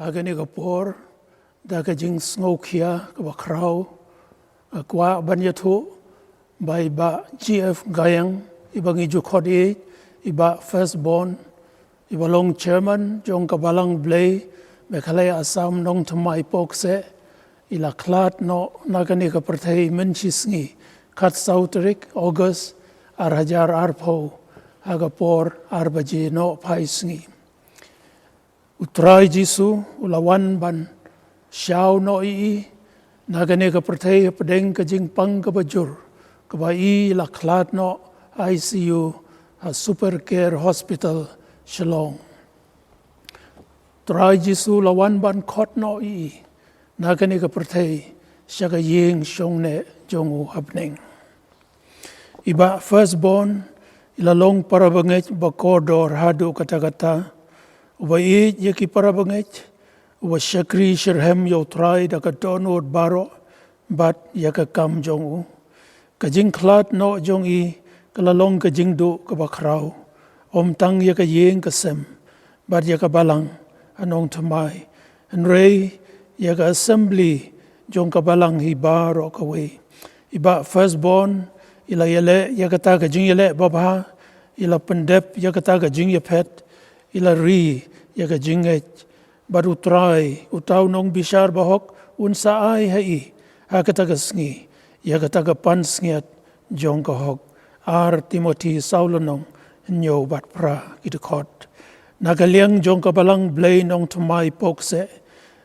agani ka por da ka jing sngokia ka ba krau kwa banyathu bai ba GF Gayang ibangi ju khodi iba firstborn iba long chairman jong ka balang blay bekhalai Assam nong thamai pokse ila klat no nagani ka prathai menchisngi khat sautrik August arhajar arpho agapor arbaji no phaisngi utrai jisu ulawan ban shau no I nagane ka prathai padeng ka jing pang ka bajur ka ba I la klat no ICU a super care hospital Shillong utrai jisu lawan ban khot no I nagane ka prathai shaga yeng shongne jongu hapning iba firstborn ila long parabangej bakodor hadu kata-kata uba I yaki parabangej uba shakri shirhem yo try da ka donod baro bat yaka kam jongu kajing klat no jong I kala long kajing du ka bakrau om tang yaka yeng kasem bat yaka balang anong thamai and ray yaka assembly jong ka balang hi baro kawe iba firstborn ila yele yakata ka jing yele baba ila pendep yakata ka jing yapet ila ri yaka jingej baru try utau nong bishar bahok unsa ai hai hakata ka sngi yakata ka pan sngiat jong ka hok ar Timothy Saulonong nyo bat pra kidkhot nagaliang jong ka balang blay nong thamai pokse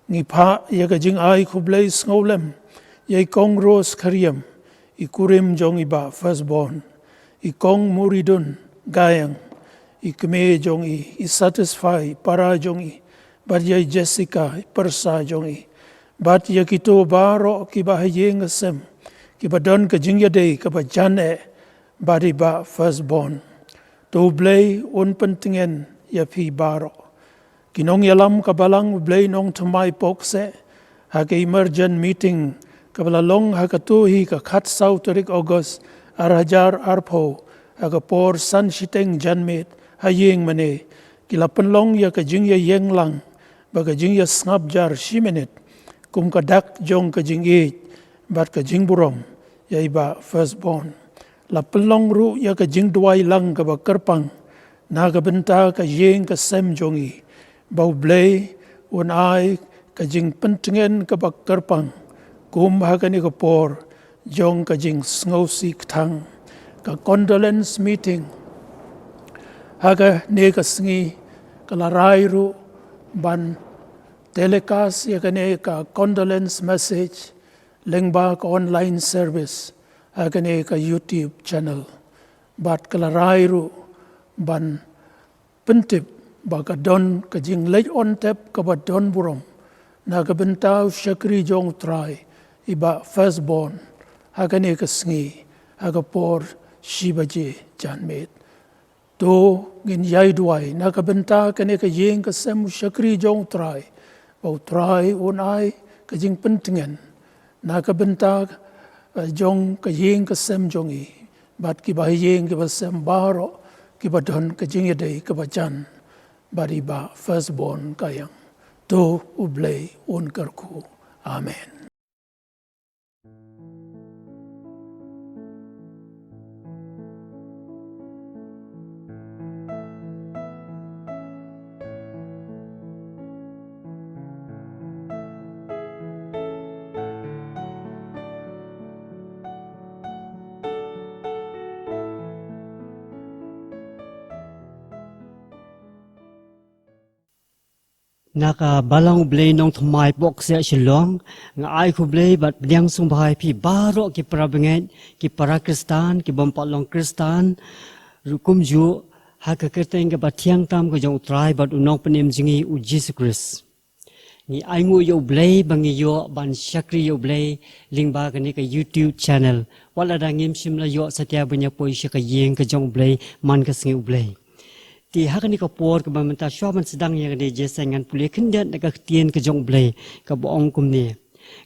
ngi pha yaka jing ai khu blay snolem yai kong ros khariam ikurim jong iba firstborn ikong muridun Gayang ikme jong I satisfy para jong I bat yai Jessica persa jong I bat yakito baro ki ba yeng asem ki ba don ka jingya day ka ba jane bari ba firstborn to blay un pentingen ya phi baro kinong yalam ka balang blay nong thamai pokse ha ke emergent meeting kabala long hakatuhi ka khat sauterik August arhajar arpho agapor san shiteng janmet hayeng mane kilapan long ya ka jing ya yeng lang baga jing ya snap jar shimenet kum ka dak jong ka jing e bat ka jing burom ya iba firstborn lapan long ru ya ka jing duai lang ka ba kerpang naga benta ka yeng ka sem jong I bau blay un ai ka jing pentingen ka ba kerpang kum hakani ka por jong ka jing sngosi thang ka condolence meeting haga ne ka sngi kala rairu ban telecast ya kane ka condolence message lengba ka online service haga ne ka YouTube channel bat kala rairu ban pentip ba ka don ka jing lej on tap ka ba don burom na ka bentau shakri jong try iba firstborn hagane ka sngi haga por shibaje janmet to gin yai duai na ka benta kane ka yeng ka sem shakri jong try bau try un ai ka jing pentingen na ka benta jong ka yeng ka sem jong I bat ki ba yeng ki ba sem baro ki ba don ka jing yadai ka ba jan bari ba firstborn kayang to ublay un karku amen. Naka balang blay nong thamai pok se Shillong nga ai khu blay bat biang sung bhai phi baro ki prabenget ki para Kristan ki bompalong Kristan rukum ju ha ka kerteng ka bathiang tam ko jong trai bat unong penem jingi u Jesus Christ ni ai ngu yo blay bangi yo ban shakri yo blay lingba ka ni ka YouTube channel wala da ngim sim la yo satya bunya poi she ka yeng ka jong blay man ka singi blay ti hakani ka por ka bamanta shwaban sedang ya de jesengan pule khindet na ka tien ka jong blay ka boong kum ni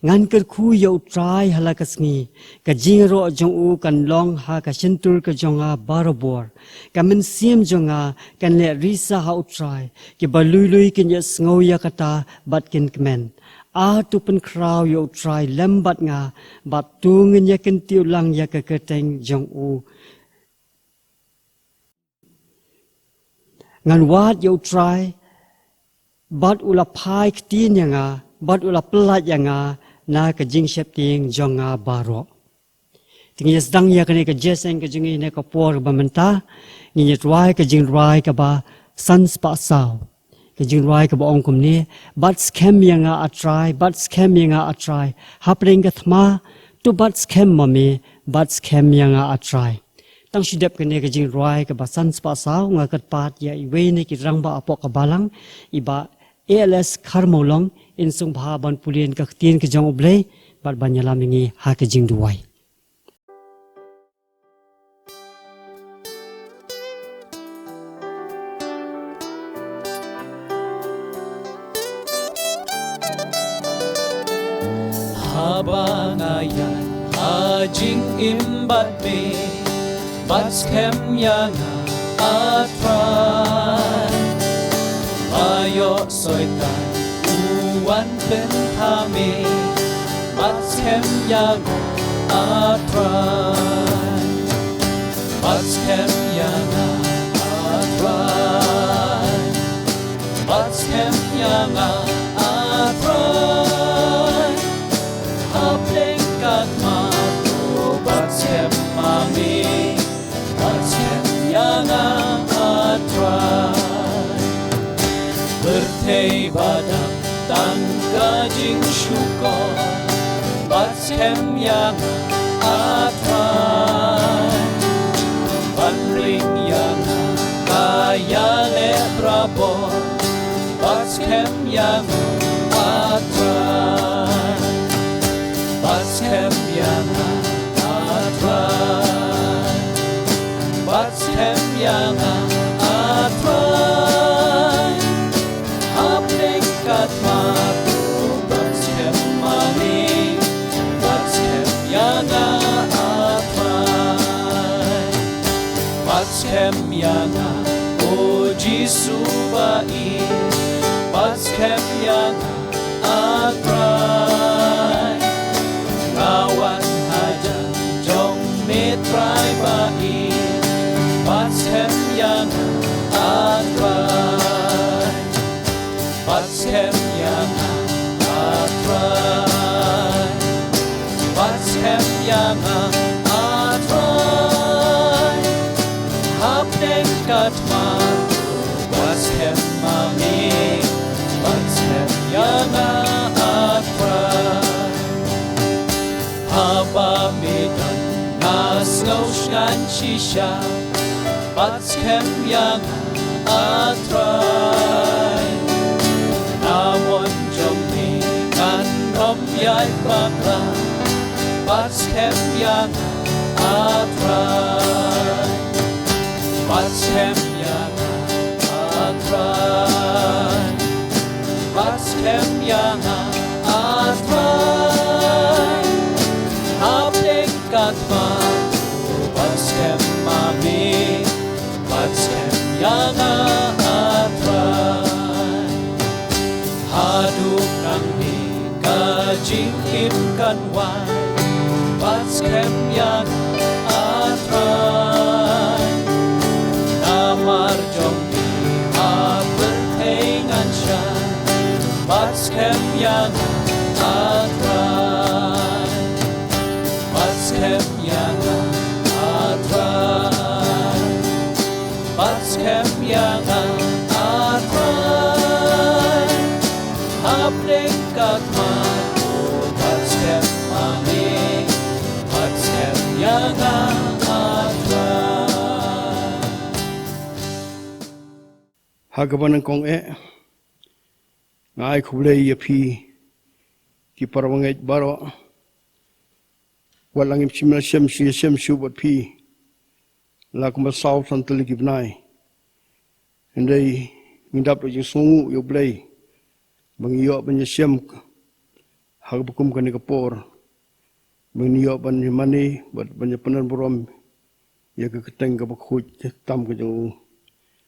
ngan ker khu yo try halakas ngi ka jingro jong u kan long ha ka sentur ka jonga barobor ka men sim jonga kan le risa ha try ki balului kin yes ngau ya kata bat kin kmen a tu pen kraw yo try lembat nga bat tu ngin ya kin tiu lang ya ka keteng jong u ngan wat yo try bat ula pai ktin nga bat ula pelat nga na ka jing shep ting jonga baro ting yes dang ya kane ka jeseng ka jingi ne ka por ba menta ni ye try ka jing rai ka ba sans pa sao ka jing rai ka ba ong kum ni bat scam nga a try bat scam nga a try hapring ka thma tu bat scam mami bat scam nga a try tang sidep kane ka jing rai ka ba sans pa sao nga kat pat ya I we ne ki rang ba apok ka balang iba ALS karmolong in sung bha ban pulien ka tin ka jong oblei bat banyala mingi ha ka jing duai habang ayan hajing imbat me bats kem yang atran ayo soitan uwan pen kami bats kem yang atran bats kem yang atran bats kem yang atran hapling kat matu bats kem mami bats kem yang atran bertei badam tangka jing syukor bats kem yang atran panring yang kaya le brabor bats kem yang atran bats kem yang atran bats kem yang atran hapling kat matu bats kem mami bats kem yang atran bats kem yang uji subai bats kem yang atran kawan hajan jong mitrai bai bats kem yang atran bats kem yang atran bats kem yang atran hapning kat matu bats kem mami bats kem yang atran haba midan nas ngoshan shisha bats kem yang atran namon jong ni kan rom yai bakla bats kem yang atran bats kem yang atran bats kem yang atran hapling kat matu bats kem mami bats kem yang atran haduk nang ni kajing im kan wan bats kem yang atran namar jong ni berhengan syan bats kem yang atran bats kem yang atran bats kem yang atran hapling kat matu bats kem mami bats kem yang atran hagaban kong ngai khule ye phi ki parwangai baro walang imchimna shem shu bot phi la kuma saw santal ki bnai ndai mindap ro jing songu yo blai bang yo ban shem hak bukum kan kapor menio ban mani ban panan borom ya ke keteng ke bakhuj tam ke jong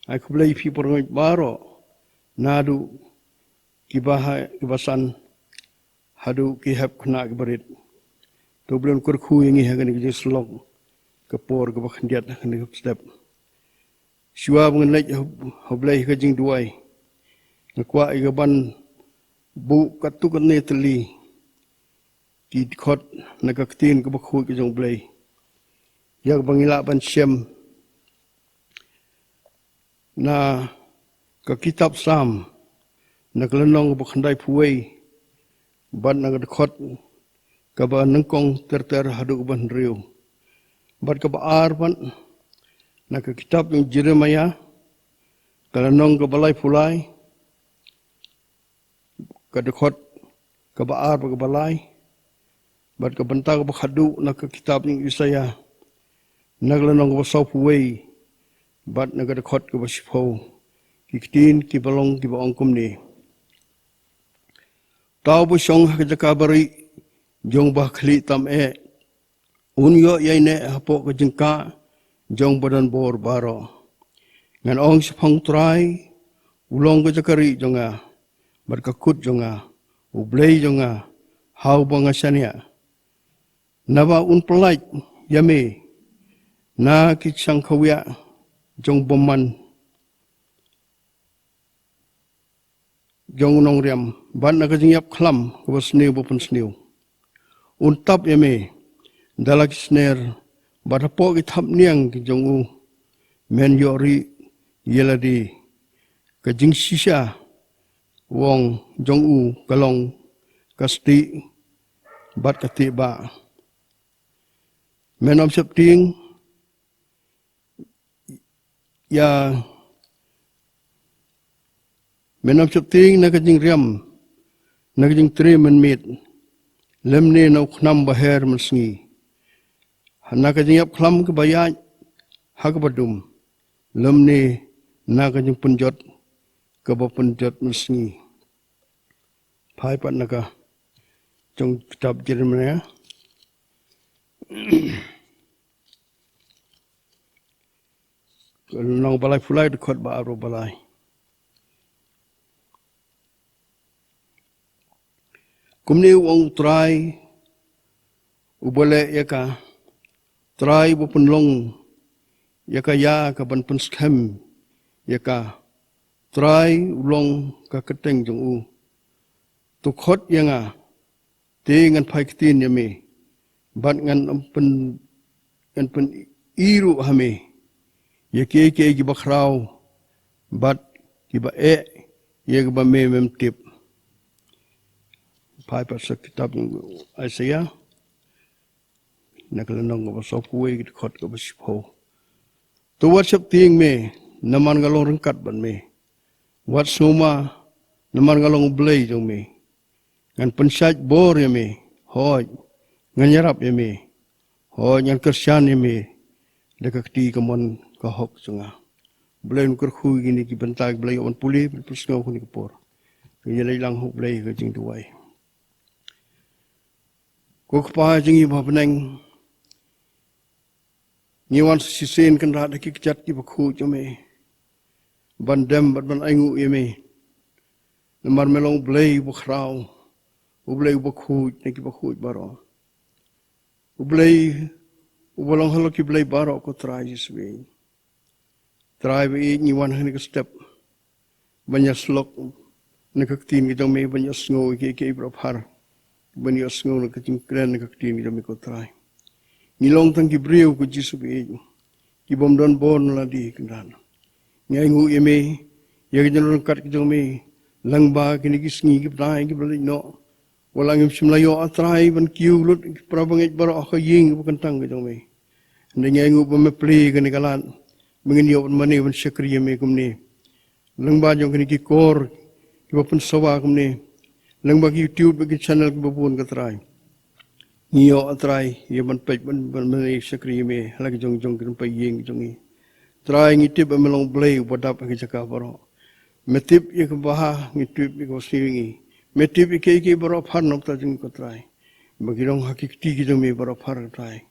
ai khublai phi por ngai baro nadu kibasan hadu ki hab khna ke berit to blon kur khu yangi ha kan ke slok kapor ke bakhandiat kan ke step shua bang lek hoblai ke jing duai kwa i ban bu katu kan ne tli ki khot na ka tin ke bakhu ke jong blai yak bangila ban shem na ka kitab sam na klanong bakhandai phuwei ban na ka khot ka ba nangkong ter hadu ban riu bat ka ba ar ban na ka kitab yung Jeremiah klanong ka balai phulai ka dekhot ka ba ar ka balai bat ka banta ka khadu na ka kitab yung Isaiah naglanong ka sau phuwei bat na ka dekhot ka ba sipho kitin ki balong ki ba ongkum ni tau bu song ha ka bari jong ba khli tam e unyo yai ne hapo ka jingka jong badan bor baro ngan ong sipong trai ulong ka jakari jonga bat ka kut jonga ublei jonga hau banga sania naba un pelai yame na ki sangkhawya jong boman jong nong riam ban na ka jingyap khlam ko snew bopun snew un tap yame dalak sner bat po ki thap niang ki jong u men yori yeladi ka jing shisha wong jong u kalong kasti bat ka ti ba menom septing ya menom septing na ka jing riam na ka jing tre men mit lemne na khnam baher masngi na ka jing yap khlam ka bayaj hak badum lemne na ka jing punjot ka ba punjot masngi phai pat na ka trong kitab Jeremiah nong balai fulai dekhot ba aro balai kumni wong trai ubole yaka trai bu punlong yaka ya ka ban pun scam yaka trai ulong ka keteng jong u tu khot yanga te ngan phai kitin yame bat ngan pen iru hame yake ki bakrau bat ki ba ye ba mem tip phai pa sa kitab Isaiah naklanong ba so kuwe ki khot ka ba sipho to wat sap ting me naman galong rangkat ban me wat suma naman galong blay jong me ngan pensaj bor yame hoj ngan yarap yame hoj ngan Kristyan yame dekakti kamon ka hok sunga blay kur khu gini ki bantag blay on puli pusngaw ko ni kapor yelay lang hok blay ka jing duwai ko pa jing i bapneng niwan sisen kan ra ki chat ki bakhu chome bandem ban aingu yeme namar melong blay bukrau ublay bakhu ni ki bakhu baro ublay ubolong halo ki blay baro ko try iswe try we ni wan hani step banya slok nakaktin ki dome banya sngo ki prophar banya sngo nakatin kren nakaktin ki dome ko try nilong tang ki breu ko jisu be ki bom don bon la di kan ngai ngu yeme ye jon kat ki dome langba ki ni ki sngi ki dai ki blay no walang simlayo atrai ban kiu lut prabangit baro ka ying bukan tang ki dome ndeng ngu ba me pli kan kalan mengin yo mani ban sekri me kumni langba jong ki kor ki ba pun sawa kumni langba ki youtube ki channel ki babun ka trai niyo atrai ye ban pej ban mani sekri me halak jong ki pa ying jongi trai ngi tip melong blay bodap ki jaka baro metip ye ka baha ngi tip ki singi Metip ike berapa har nok ta jeng kotrai. Bagi dong hakiki kita me berapa har kotrai.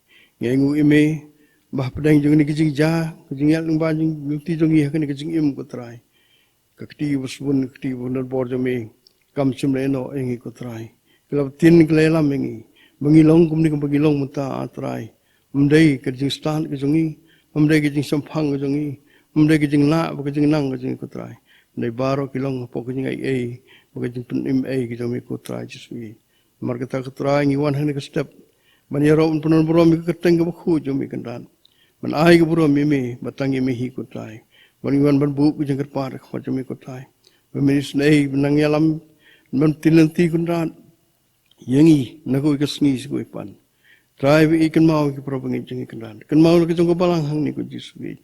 Ngengu ime bah pedang jeng ni kijing ja, kijing yal lumba jeng bukti jeng iya kan kijing im kotrai. Kakti wasbun kakti bunan bor jeme kam chumle no engi kotrai. Kelab tin kelela mengi. Bagi long kum ni bagi long muta atrai. Mendai kijing stan kijingi, mendai kijing sampang kijingi, mendai kijing la kijing nang kijing kotrai. Mendai baro kilong po kijing ai Bagaimana pun MA kita mereka try justru. Mereka tak try ngiwan hanya ke step. Banyak orang pun berom mereka keteng ke bahu jom mereka kendan. Man ai ke berom me batang me hi ko try. Banyak ban bu ke jengker par ke jom mereka try. Memis nei benang yalam man tinanti kendan. Yangi naku ke sni ko ipan. Try ikan mau ke probang jeng kendan. Kan mau ke jong balang hang ni ko justru.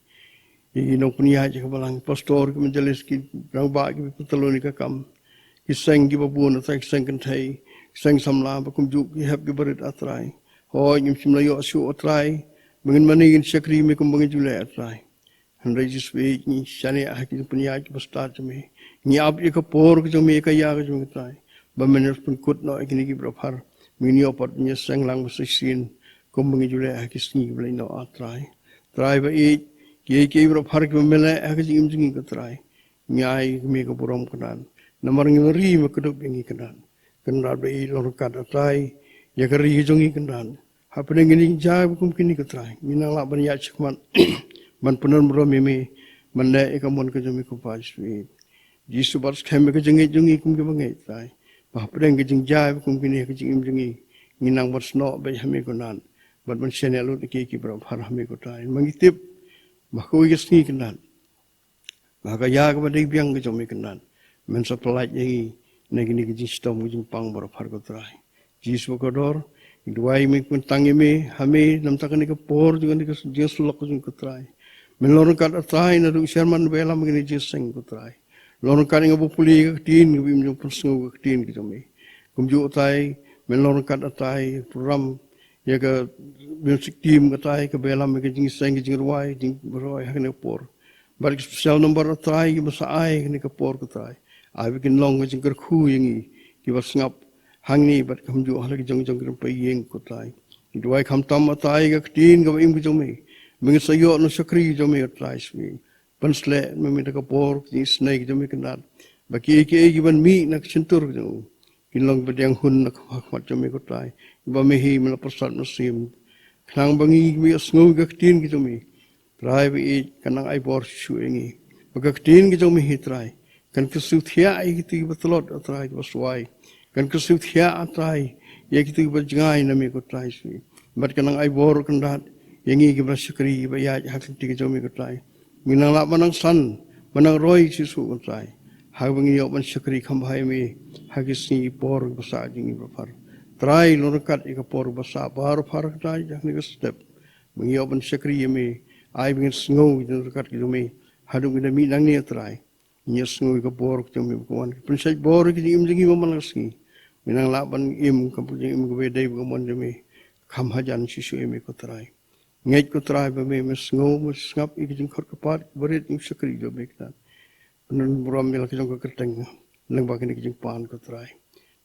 Ini nong punya je ke balang pastor ke menjelis ki rang ba ke peteloni ke kam. Kisang giba buon atay kisang kantay, kisang samla bakum juk ihap gibarit atray. Hoy yung simlayo asu atray, bangin manigin syakri me kum bangin julay atray. Handray jiswe ni syani ahaki punya ki basta jame. Ni ab ye kapor ke jame ka ya ke jame atray. Bamener pun kut no ikini gi brapar. Mini opat ni sang lang basisin kum bangin julay ahaki sni blay no atray. Tray ba i ki brapar ki bamela ahaki jim jingi katray. Nyai me ka buram kanan. Namar ngeri makuduk yang ikan kenal bei lorkat atrai ya keri hijau ikan apa dengan ini jauh bukan kini ketrai minang lak banyak cekman man penon berom ini mana ikamon kejami kupas jisu baris kami kejengi jengi kum kebangai trai apa dengan kejeng jauh bukan kini kejeng jengi minang bersno bei kami kenan bat man channel lu ki berapa kami ketrai mengitip bahku isni kenan maka ya kepada biang kejami kenan Mensa pelaj yang ini kijing stom kijing pang berapa harga terai. Jis bokodor, dua ini pun tangi me, hame nam takkan ni kapor juga ni kijing sulok kijing kutrai. Melorong kat terai nadu Sherman bela begini jis seng kutrai. Lorong kat ingat bupuli ketin, kebim jom persengu ketin kita me. Kumju terai, melorong kat terai program ya ke music team ketai ke bela kijing seng kijing ruai, kijing ruai hakne kapor. Balik spesial nombor terai masa ai ni kapor kutrai. I bikin long macam kerku yang kibar sengap hangi bat kamju halak jong kerumpai yang kotai. Dua kam tam atai ke ketin ke im kejome. Mengisayo no sakri jome atrai swi. Pensle meminta kapor ni snake jome kenal. Baki eki ban mi nak centur jong. Kinlong badiang hun nak hakmat jome kotai. Iba mehi melapasat musim. Kenang bangi mi asngu ke ketin kejome. Trai bi kanang ai bor shu engi. Baka ketin kejome hitrai. Kan kesuthia ai gitu betulot atrai baswai kan kesuthia atrai ya gitu berjengai nami ko trai sui bat kanang ai bor kendat yangi ke bersyukri ba ya hak ti jomi ko trai minang la manang san manang roi sisu ko trai ha bangi yo ban syukri khambhai me hagisni bor basa jingi bafar trai lorkat ik por basa bar far trai jakni step bangi yo ban syukri me ai bingin sngo lorkat ki jomi hadu gina mi nang ni trai Nyes ngui ke bor ke jami bukan. Pensai bor ke jim jengi maman lagi. Minang laban im kampung im ke bedai bukan jami kam hajan sisu im ke terai. Ngej ke terai bami mes ngau mes ngap ik jeng kor kepat berit im sekri jami kita. Penan buram mel ke jeng ke keteng leng bakin ik jeng pan ke terai.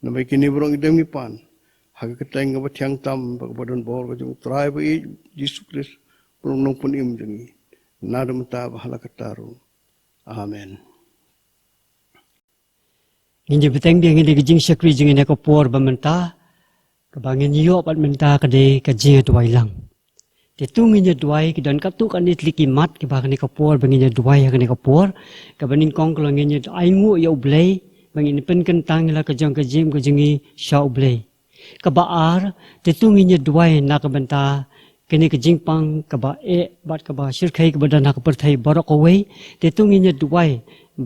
Namai kini burung idem ni pan. Hak keteng ke tiang tam ke badan bor ke jeng terai bagi Yesus Kristus burung nong pun im jengi. Nada mata bahala ketaru. Amen. Inje beteng dia ngene kijing syakri jing ne ko por bamenta kabangin yo pat menta kade kajing duai lang te tung inje duai kidan katu kan ni tliki mat ke bagani ko por bangin duai hakane ko por kabanin kong kolong inje aingu yo blai bangin pen kentang la kajang kajim kajingi shau blai kabaar te tung inje duai na kabenta kene kajing pang kaba bat kaba shirkai kebadan hak perthai barok away te tung inje duai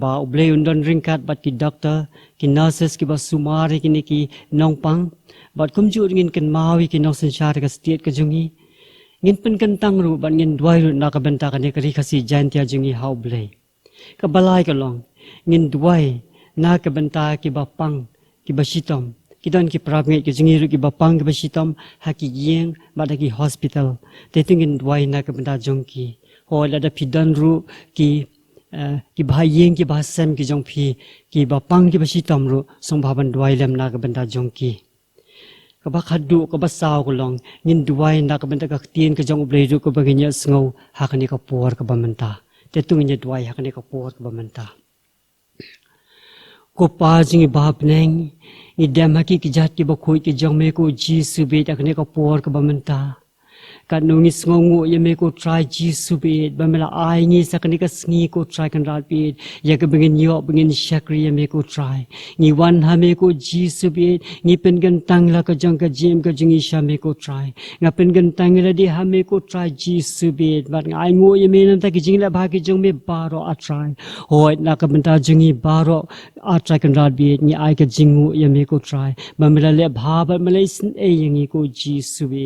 ba ublay undon ringkat bat ki doctor ki nurses ki ba sumari kini ki nongpang bat kumju ngin ken mawi ki nong sensyar ka setiat ka jungi ngin pen kentang ru bat ngin duai ru na ka benta ka ne kari khasi jantia jungi ha ublay ka balai ka long ngin duai na ka benta ki ba pang ki ba sitom ki don ki prab ngai ki jungi ru ki ba pang ki ba sitom ha ki yeng bat ki hospital te tingin duai na ka benta jongki ho la da pidan ru ki ki bhai yeng ki ba sem ki jong phi ki ba pang ki ba si tom ru song ba ban dwai lem na ka ban da jong ki ka ba khadu ka ba saw ko long ngin dwai na ka ban da ka tien ka jong ble ru ko ba nya sngo ha ka ni ka por ka ba man ta te tu nya dwai ha ka ni ka por ka ba man ta ko pa jing ba pneng i dem ha ki jat ki ba khoi ki jong me ko ji su be ta ka ni ka por ka ba man ta kan nungi sngongu ya me ko try jisu be ba mela ai ngi sakani ka sngi ko try kan rat be ya ka bengin yo bengin shakri ya me ko try ngi wan ha me ko jisu be ngi pen gan tang la ka jang ka jim ka jingi sha me ko try nga pen gan tang la di ha me ko try jisu be ba ai ngo ya me nan ta ki jing la ba ki jong me baro a try hoi na ka benta jingi baro a try kan rat be ngi ai ka jingu ya me ko try ba mela le bha ba mela sin e ngi ko jisu be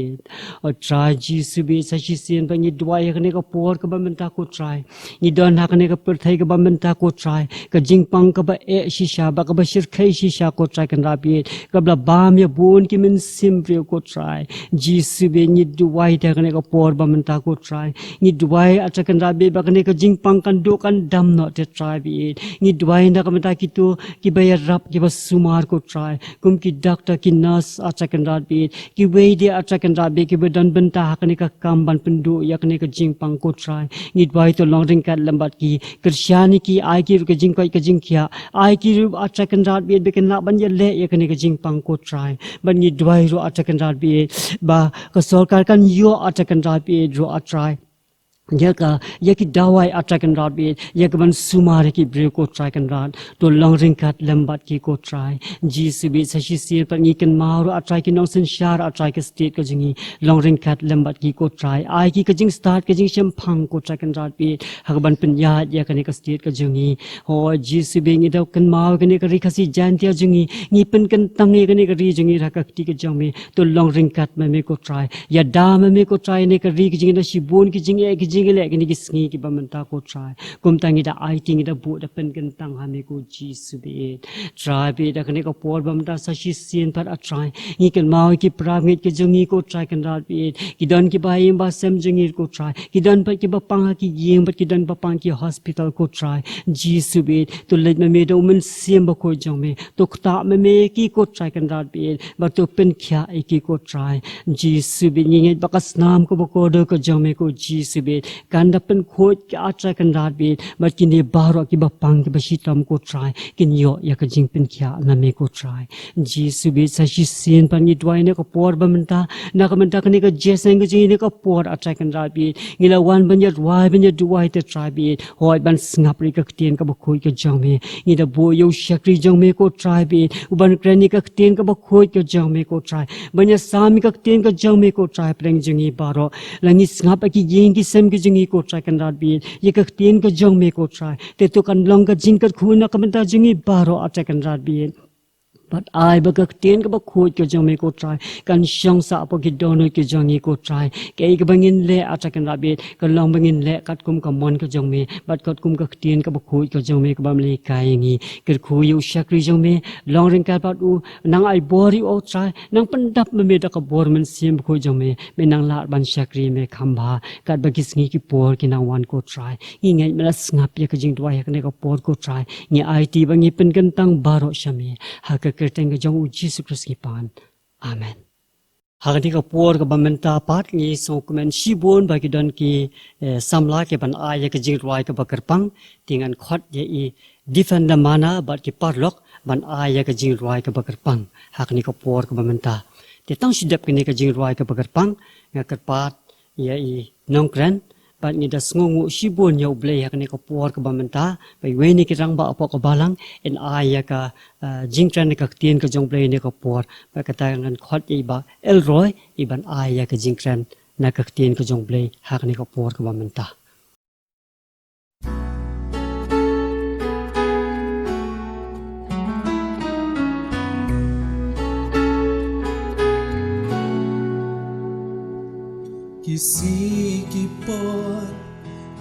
a try jisu be sa shi sin ba ni dwai ka ne ka por ka ba man ta ko try ni don ha ka ne ka per thai ka ba man ta ko try ka jing pang ka ba e shi sha ba ka ba shir khai shi sha ko try kan ra bi ka bla bam ya bon ki min sim pre ko try jisu be ni dwai ta ka ne ka por ba man ta ko try ni dwai a ta kan ra bi ba ka ne ka jing pang kan do kan dam no te try bi ni dwai na ka man ta ki to ki ba ya rap ki ba sumar ko try kum ki doctor ki nurse a ta kan ra bi ki we de a ta kan ra bi ki ba dan ban ta kani ka kam ban pendu ya kani ka jing pang ko try ni dwai to long ring kat lambat ki kristiani ki ai ki ka jing koi ka jing kya ai ki ru acha kan rat bi be kan na ban ya le ya kani ka jing pang ko try ban ni dwai ru acha kan rat bi ba ka sarkar kan yo acha kan rat bi ru a try ya ki dawai atrakan rat bi ya ka ban sumar ki bre ko try kan rat to long ring kat lambat ki ko try jisu bi sa shi sir pa ni kan maru atrai ki nong sen shar atrai ki state ka jingi long ring kat lambat ki ko try ai ki ka jing start ka jing shem phang ko try kan rat bi ha ban pen ya ka ni ka state ka jingi ho jisu bi ngi daw kan maw ka ni ka ri khasi jan tia jingi ni pen kan tang ni ka ni ka ri jingi ra ka ti ka jang me to long ring kat me ko try ya da me ko try ni ka ri ki jingi da shi bon ki jingi ki le ki ni ki sngi ki ba man ta ko try kum tangi da ai ting da bu da pen kan tang ha me ko jisu be try be da kan ka por ba man ta sa shi sin par a try ni kan maw ki pra ngi ki jungi ko try kan ra be ki don ki ba yim ba sem jungi ko try ki don pa ki ba pang ki yim ba ki don ba pang ki hospital ko try jisu be to le me do men sim ba ko jong me to ta me ki ko try kan ra be ba to pen kya ki ko try jisu be ni ba ka snam ko ba ko do ko jong me ko jisu be kan da pen khoj ki atra kan rat bi ba ki ne baro ki ba pang ki ba shi tam ko try kin yo ya ka jing pen kya na me ko try jisu be sa shi sin pan ni dwai ne ko por ba man ta na ka man ta ka ne ka jeseng ki ne ka por atra kan rat bi ngila wan ban ya dwai ban ya duai te try bi hoi ban snap ri ka tien ka ba khoj ka jang me ni da bo yo shakri jang me ko try bi uban krani ka tien ka ba khoj ka jang me ko try ban ya sami ka tien ka jang me ko try preng jingi baro langi snap ki yeng ki sem ki jingi ko try kan rat bi ye ka tien ka jang me ko try te to kan long ka jing ka khuna ka man ta jingi baro atra kan rat bi but I ba ka tien ka ba khoj ka jang me ko try kan shong sa po ki dono ki jang ko try ke ka bangin le atra kan rat bi ka long bangin le kat kum ka mon ka jang me but kat kum ka tien ka ba khoj ka jang me ka ba mli kai ngi ker khu yu shakri jang me long ring ka ba u nang ai bori o try nang pan dap me da ka bor man sim khoj jang me nang la ban shakri me khamba kat ba kis ngi ki por ki nang wan ko try ngi ngai mala snap ya ka jing dwa ya ka ne ka por ko try ngi IT ba ngi pen kan tang baro shame ha ka kerteng jong u Jesus Christ ki pan amen hagani ka por ka bamenta pat ngi so kumen shibon ba ki don ki samla ke ban aya ka jing roi ka bakarpang tingan khot ye i defend mana bat ki parlok ban aya ka jing roi ka bakarpang hagani ka por ka bamenta te tang sidap ki ne ka jing roi ka bakarpang nga karpat ye i nongkran pat ni da sngongu shibon ya uble ya ne ko por ka bamenta bai we ni ki rang ba apo ka balang en aya ka jingtran ka tien ka jong ble ne ko por ba ka ta ngan khot i ba elroy i ban aya ka jingtran na ka tien ka jong ble ha ne ko por ka bamenta Kisi ki por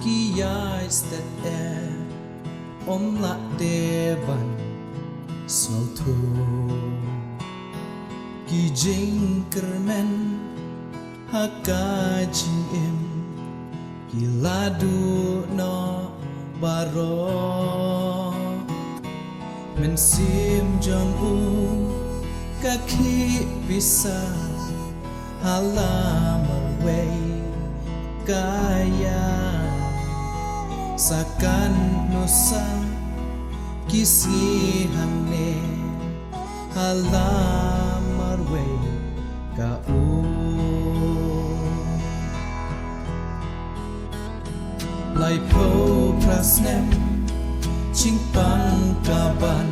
ki yais that air om la deban snow to ki jing kermen haka jing im ki ladu no baro men sim jong u ka khi bisa halamar way kaya sakan nusa kisihan ne halamar way ka u lai po prasnem ching pang kaban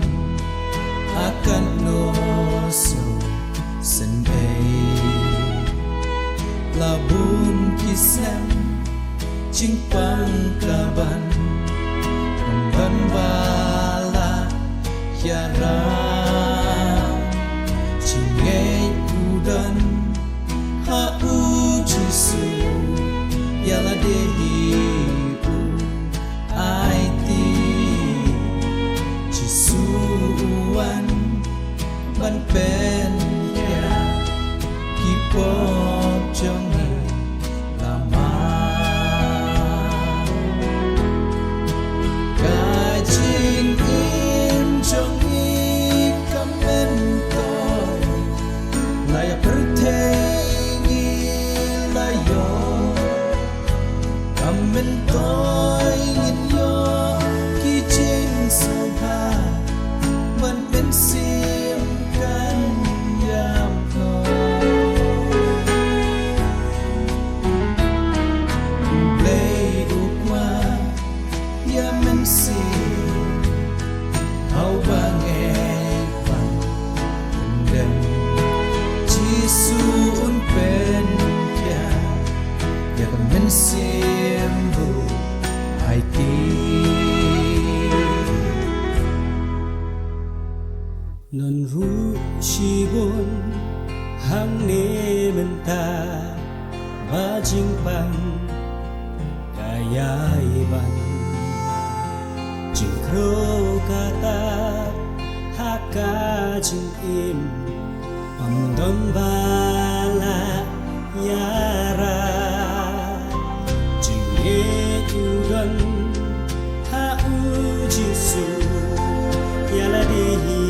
akan noso sendai labun kisem ching pang kaban ban bala yara chingay udan ha u jisu yala dehi ban pen ya kipop trong ni lama ka jing im trong ni kamen to la ya pertengi la yo kamen to in yo ki jing so ha ban pen si Sembu IT non ru shibon hang ne menta ba jing bang kaya iban jing kro kata haka jing im pamdon bala yara Tuhan ha ujisu yala dehi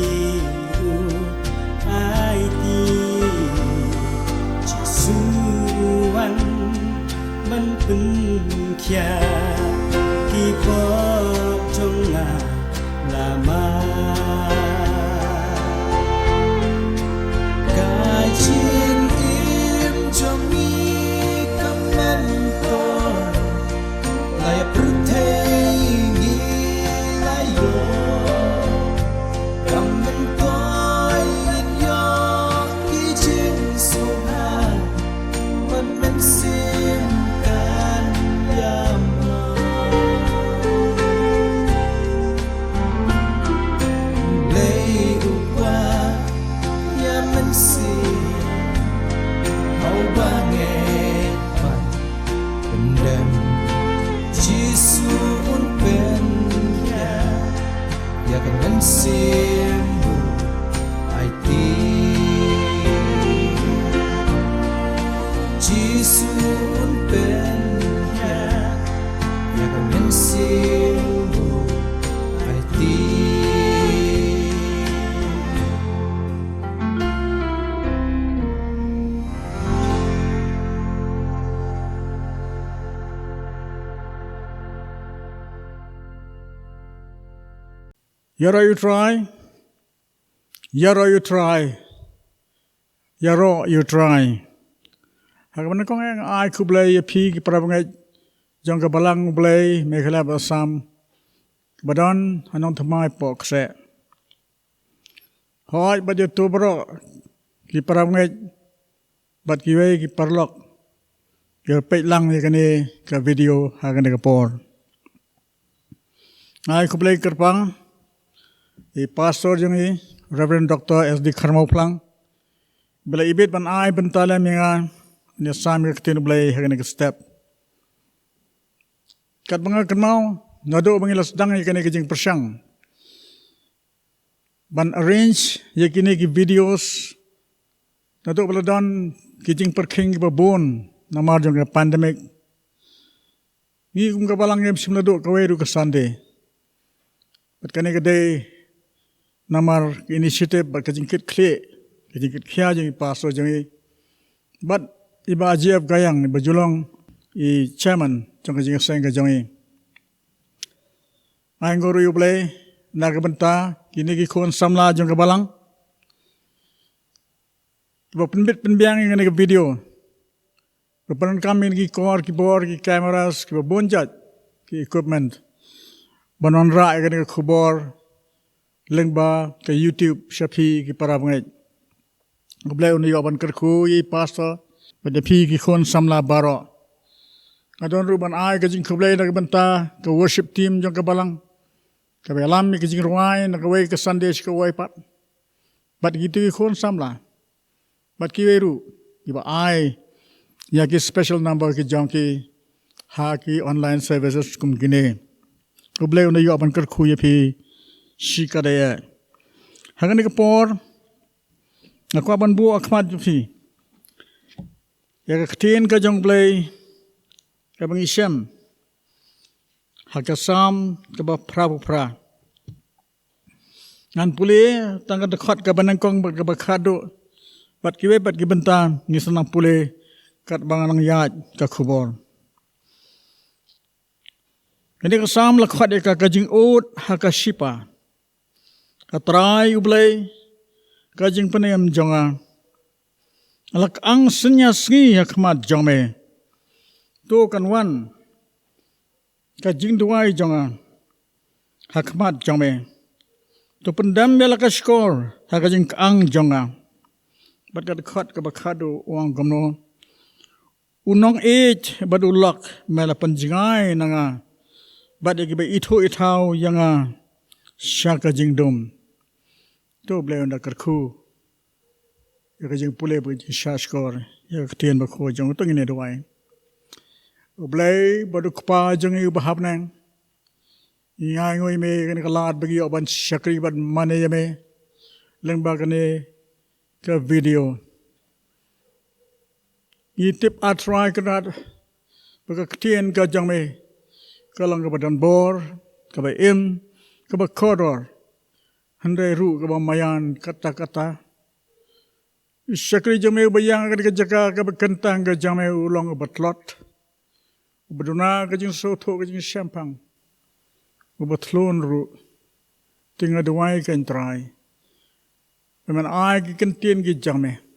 aiti jisuan menpen kia kipop jonga lama kajin im jongi kamen lai pertengi layo kamen toy in yo kijin soha men sim kan yam lei ukwa ya men sim mau banget pan pendem Jisu un pen ya kan sembu IT Jisu un pen ya kan sembu IT Yaro you try. Yaro you try. Yaro you try. Hakaman kong ang ay kublay pi parabangay jong kabalang blay mekalab asam badon anong thamay pokse. Hoy bad YouTuber ki parabangay bad kiway ki parlok. Ki pay lang ni kani ka video hagan ka por. Ay kublay kerpang pastor jong Reverend Dr. SD Kharmau Plang bila ibit ban ai bentala minga ni samir ketin blay hagan ka step kat mga kanmau nado bangilas dang ikani kajing persyang ban arrange yakini ki videos nado baladon kijing perking ki babon namar jong pandemic Ni kum kabalang ngem simna do kawai ru ka Sunday. But kane ka day namar initiative but kajingkit kle kajingkit khia jeng pastor jeng but iba JF gayang iba julong I chairman jong kajing sang ka jong ai ngoru yu ble nagabanta kini ki kon samla jong kabalang iba penbit penbiang ngene ka video Keparan kami ki kor, ki bor, ki cameras, ki bonjat, ki equipment. Banon ra ka khubor, lengba ke YouTube, shapi ki para bangai. Goblay uni yoban kerku I pastor, pada pi ki kon samla baro. Adon ruban ai ka jing goblay na banta ke worship team jong kabalang. Ka belam ki jing ruai na kawai ke Sunday ka wai pat. Bat gitu ki kon samla. Bat ki weru, iba ai या कि special number की जों की हा की online services कुम गिने उबले उन्हें यो अपन कर खुये भी शिका दे है हगने के पोर अक्वा बनबू अखमात भी या कि खतीन का जों बले का बंगिशम हकसाम का बफ्रा बुफ्रा ngàn pule tangga dekat ka banangkong ka bakhado bat kiwe bat gibenta ngisanang pule kat banganang yat ka khubor ini ka sam lakhat ka kajing ut ha ka shipa katrai ublay kajing panayam jonga alak ang senya sgi hakmat jongme to kanwan kajing duai jonga hakmat jongme to pendam bela ka skor ha kajing ang jonga bat ka khat ka bakhado wang gamno unong age badulak mela panjingai nanga bad igi ba itho ithau yanga shaka jingdom to ble onda karkhu yaga jing pule bu shashkor yaga tien ba kho jong to ngine dwai ble badu kpa jong yu bahap nang ngai ngoi me kan kalat bagi oban shakri bad mane yame lengba kane ka video Itip atrai kenat berketian kajang me kalang kebadan bor keba im keba kodor handai ru keba mayan kata-kata Syakri jame bayang ka jaga keba kentang ka jame ulong batlot beduna ka jing soto ka jing champang batlon ru tinga duai kan trai memang ai ki kentien ki jame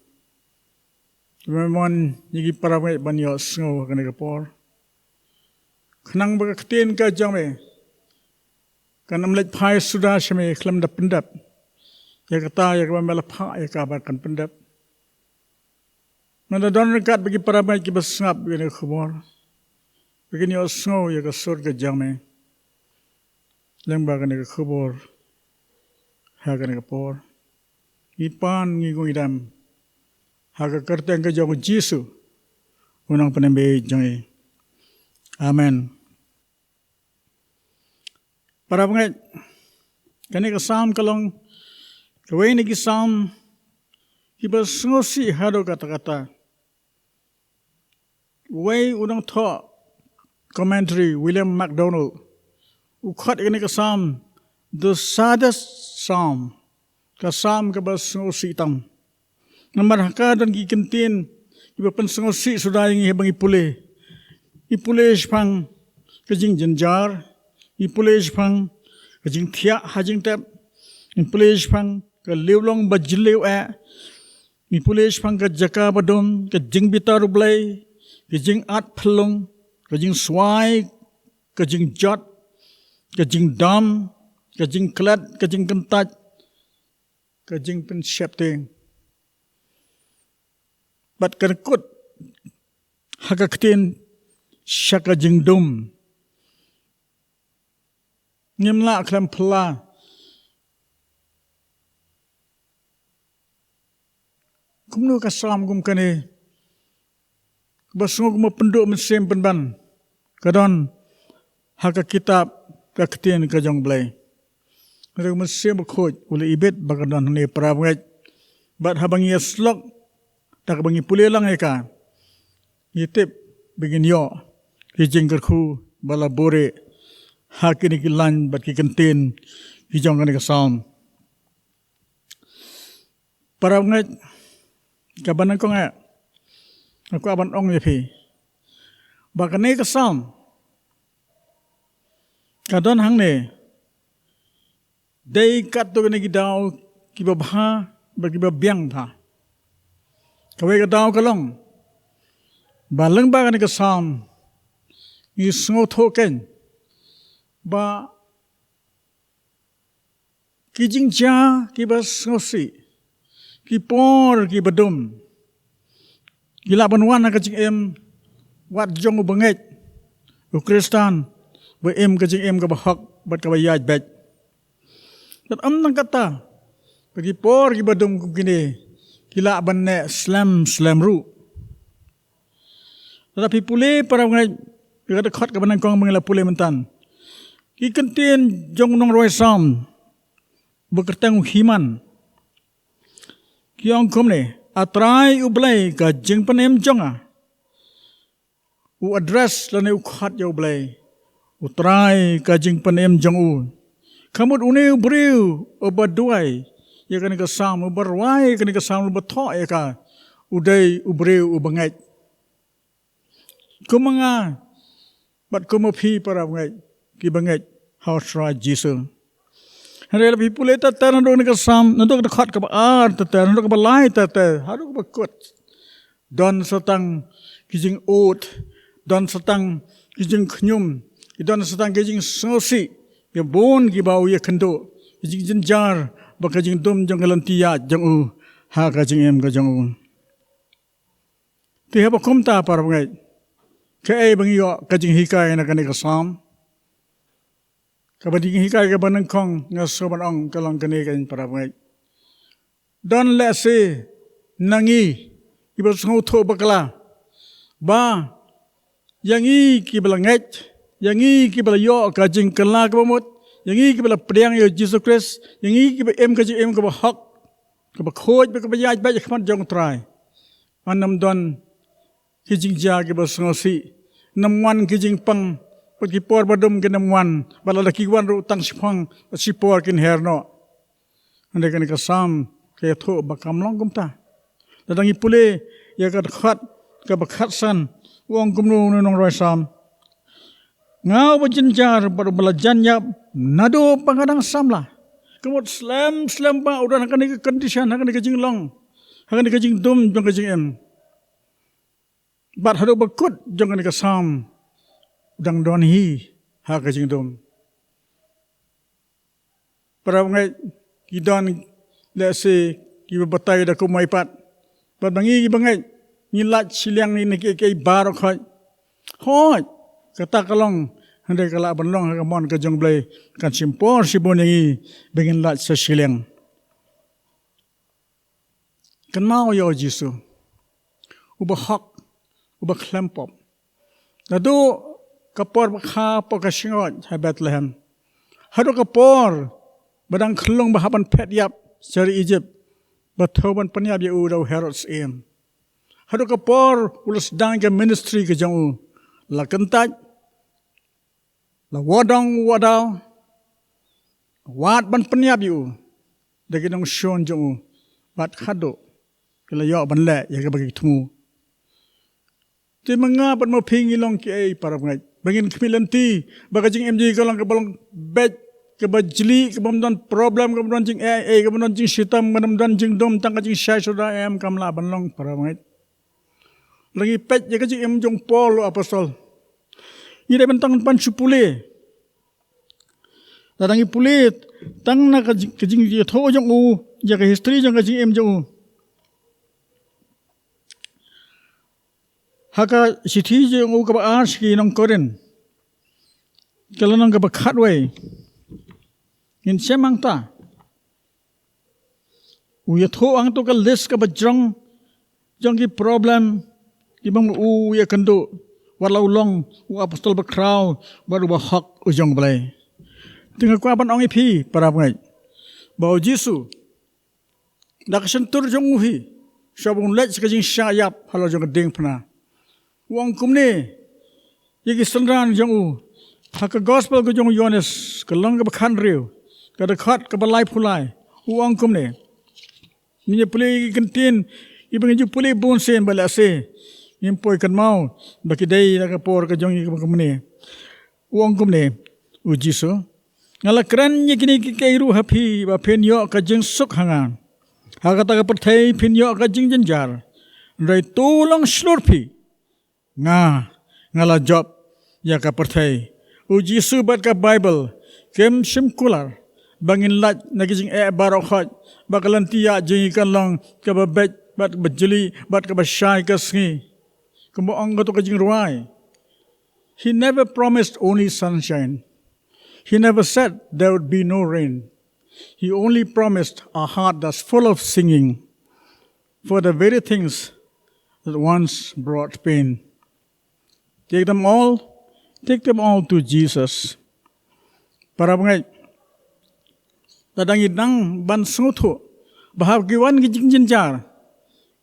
Memang ni para banyo sngo kene kapor. Khnang ba kten ka jame. Kanam lej phai suda shme khlam da pendap. Ya kata ya ka mela pha ya ka ba kan pendap. Nada don kat bagi para banyo ki basngap kene khobor. Begini yo sngo ya ka sur ka jame. Lengba kene khobor. Ha kene kapor. Ipan ngi go idam. Haka kerta yang kejauh Yesus, unang penembe jangai. Amen. Para pengat, kani kesam kalong, kawai ni kesam, kiba sengosi hado kata-kata. Wai unang thought commentary William MacDonald, ukhat kani kesam, the saddest psalm, kesam kiba sengosi tam. Namar haka dan ki kentin iba pensengosi sudah yang hebang ipule spang kajing jenjar ipule spang kajing thia hajing tap ipule spang ke liulong bajleu ipule spang ke jaka badom ke jing bitar ublai ke jing at phlong ke jing swai ke jing jot ke jing dam ke jing klat ke jing kentat ke jing pen syapteng Bat kerkut haka ketin syaka jingdum ngimla klam pla kumno kasam kum kane basung kum penduk mesem penban kadon haka kitab ka ketin ka jong blai ngre mesem khoj ule ibet bagadon ne prawngai bat habang yeslok tak bangi pule lang eka yitip begin yo kijing kerku bala bore hakini ki lan bat ki kantin ki jong kan ka sam para ngai ka ban ko nga aku aban ong ye phi ba ka ne ka sam ka don hang ne dei kat to ne ki daw ki ba bha ba ki ba biang tha ka we ka daw ka long ba lang ba ka ne ka sam ni sngo tho ken ba ki jing cha ki ba sngo si ki por ki ba dum ki la ban wan ka jing em wat jong ba ngai u kristan ba em ka jing em ka ba hak bat ka ba yaj bet dat am nang kata bagi por ki ba dum ku kini ki la ban ne slam ru tetapi pule para ngai kita dekat ke banan kong mengela pule mentan. Ki kentien jong nong roi sam bekertang himan. Ki ong kum ne atrai ublai ka jeng panem jonga. U address lane u khat yo blai. Utrai ka jeng panem jong u. Kamut une briu obaduai ya kan ka sam ubarwai kan ka sam betho ya ka udai ubriu ubangai. Kumanga but kuma phi para ngai ki bangai how try Jesus hare la people ta ta no ne ka sam no to khat ka ar ta ta no ka lai ta ta haru ka kot don satang ki jing ot don satang ki jing khnyum ki don satang ki jing sosi ki bon ki bau ye khando ki jing jin jar ba ka jing dum jong lan ti ya jong u ha ka jing em ka jong u ti ha ba kum ta para ngai ke ai bangi yo ka jing hikai na kani ka sam ka ba ding hikai ka banang khong nga so ban ong ka long kani ka para ngai don le se nangi iba sngo tho bakla ba yangi ki bala ngai yangi ki bala yo ka jing kala ka mot yangi ki bala priang yo Jesus Christ yangi ki ba em ka jing em ka ba hak ka ba khoj ba ka ba yaj ba khman jong try anam don ki jing ja ki ba sngo si namwan ki jing pang pagi por badum ki namwan bala laki wan ru tang sipang si por kin herno ande kan ka sam ke tho ba kam long kum ta dadangi pule ya ka khat ka ba khat san wong kum nu nong roi sam ngau ba jin jar bar bala jan ya nado pangadang sam la kemot slam ba udan kan ni condition kan ni ka jing long kan ni ka jing dum jong ka jing em bat hado bakut jong ka sam dang don hi ha ka jing dum para ngai ki don le se ki batai da ko mai pat bat bangi ki bangai ni lat siliang ni ke bar khoi hoi kata kalong hande kala banlong ka mon ka jong blai kan simpor sibon ni bengin lat sa siliang kan mau yo jisu uba hak uba klempop nadu kapor bakha pokasingot ha Bethlehem hadu kapor badang khlong bahaban phet yap sari Egypt bathoban panyab ye u daw Herod's aim hadu kapor ulus dang ke ministry ke jong la kentaj la wadang wadaw wat ban panyab yu de kinong shon jong bat khado kala yo ban le ye ke bagi thumu ti manga ban mo phingi long ki ai parab ngai bangin khmilanti bagajing MJ ko lang ka balong bet ke bajli ke bamdan problem ke bamdan jing ai ke bamdan jing sitam bamdan jing dom tang ka jing shai soda em kamla banlong parab ngai lagi pet ye ka jing em jong Paul apostol ire bentang pan supule dadangi pule tang na ka jing ye tho jong u ya ka history jong ka jing em jong u haka sithi je ngo ka ba ki nong koren kalanang ka ba khatway in semang ta u ye tho ang to ka list ka ba jong ki problem ki bang u ye kando walau long u apostol ba kraw baru ba hak u jong blai tinga kwa ban ong ipi para ngai ba jisu dak sentur jong u hi sabung lech ka jing syayap halo jong ding pna wong kumne yegi sandran jong u hak gospel ko jong Yohanes kalong ka bakhan riu ka dakhat ka balai pulai uang kum ne ni pulai kantin ibang ju pulai bon sen bala se nim poi kan mau baki dai ka por ka jong ka kum ne uang kum ne u jisu ngala kran ni kini ki kairu hapi ba pen yo ka jing suk hangan hakata ka perthai pin yo ka jing jenjar rai tulang slurpi nga ngala job ya ka perthai uji su bat ka Bible kem simkular bangin lat nagijing barokhat bakalan tiya jing ikan lang ka babet bat bajeli bat ka basyai ka sngi kumo ang to ka jing ruai. He never promised only sunshine. He never said there would be no rain. He only promised a heart that's full of singing for the very things that once brought pain. Take them all to Jesus. Para bangay, dadang idang ban sunguto, bahag giwan gijing jinjar,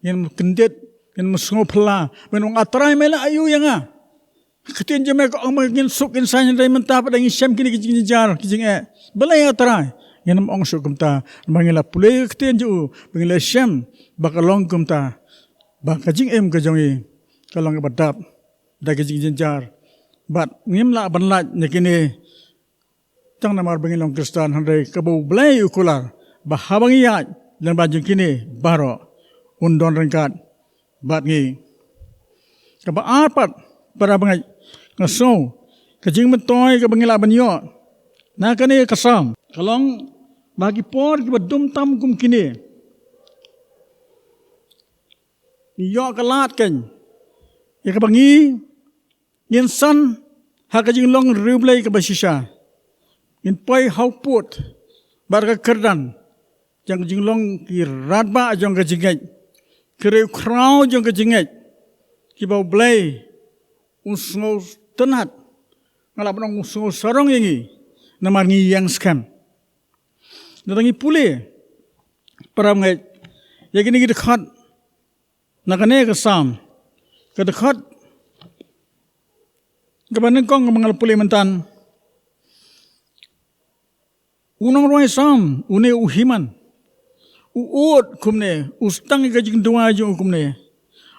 yan kendit, yan musungupla, menung atray mela ayu yang nga. Ketin jeme ko ang magin suk insan day mantap dang isyam kini gijing jinjar, gijing balay atray. Yan ang ong sukumta, mangila pulay ketin ju, mangila syam, bakalong kumta, bakajing kajongi, kalong badap, da gijing jinjar. But ngimla banlat nakini tang namar bangilong Kristan handai kabau blay ukular bahabang iyat dan bajung kini baro undon rengkat bat ngi kaba apat para bangai ngaso kajing mentoy ka bangila banyo na kani kasam kalong bagi por ki badum tam kum kini yo kalat kan ya kabangi yin san hakajing long rublay ka basisha yin poi hau put bar ka kerdan jang jing long ki radba jong ka jingai kere kraw jong ka jingai ki bau blay usngo tenat ngalap nong usngo sarong yangi namar ngi yang scam nadangi pule para ngai yagini ki dekat nakane ka sam ka dekat Kapan kong mengal pulih mentan, unang roy sam, une uhiman, uot kumne, ustang kajing dua jong kumne,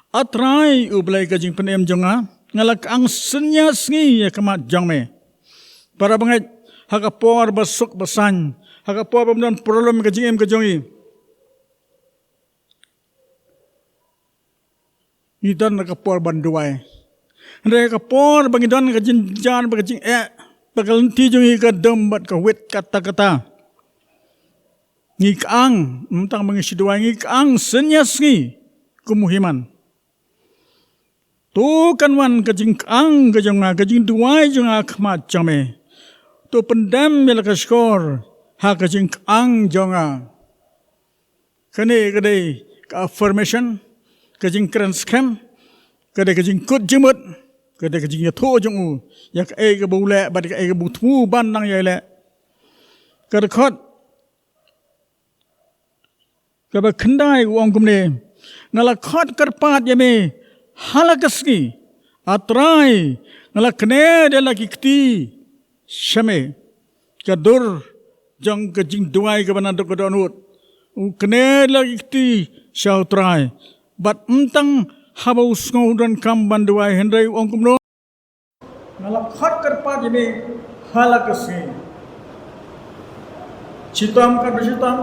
atrai ublay kajing penem jonga, ngalak ang senya sngi ya kamat jong me. Para banget hakapor basuk basan, hakapor pemdan problem kajing kajongi. Idan nakapor banduai. Andai kapor bagi don ka jinjan bagi jing bakalan ti jung ka dembat ka wet kata-kata. Ngikang mentang mengisi dua ngikang senyasngi kumuhiman. Tu kan wan ka jing ang ka jing dua jung akmat jame. Tu pendam bela ka skor ha ka jing ang jonga. Kane kadai ka affirmation ka jing kran scam kadai ka jing kut jimut kada kajing ya tho jong u ya ka e ka bule ba ka e ka butmu ban nang ya le kada khot ka ba khandai wong kumne ngala khot karpat ya me halakasgi atrai ngala kne de la kikti shame ka dur jong kajing duai ka banan ka donut u kne la kikti shautrai bat entang habau sngau dan kam banduai hendai ong kumno ngalak khat karpa jeme halakasi citam ka citam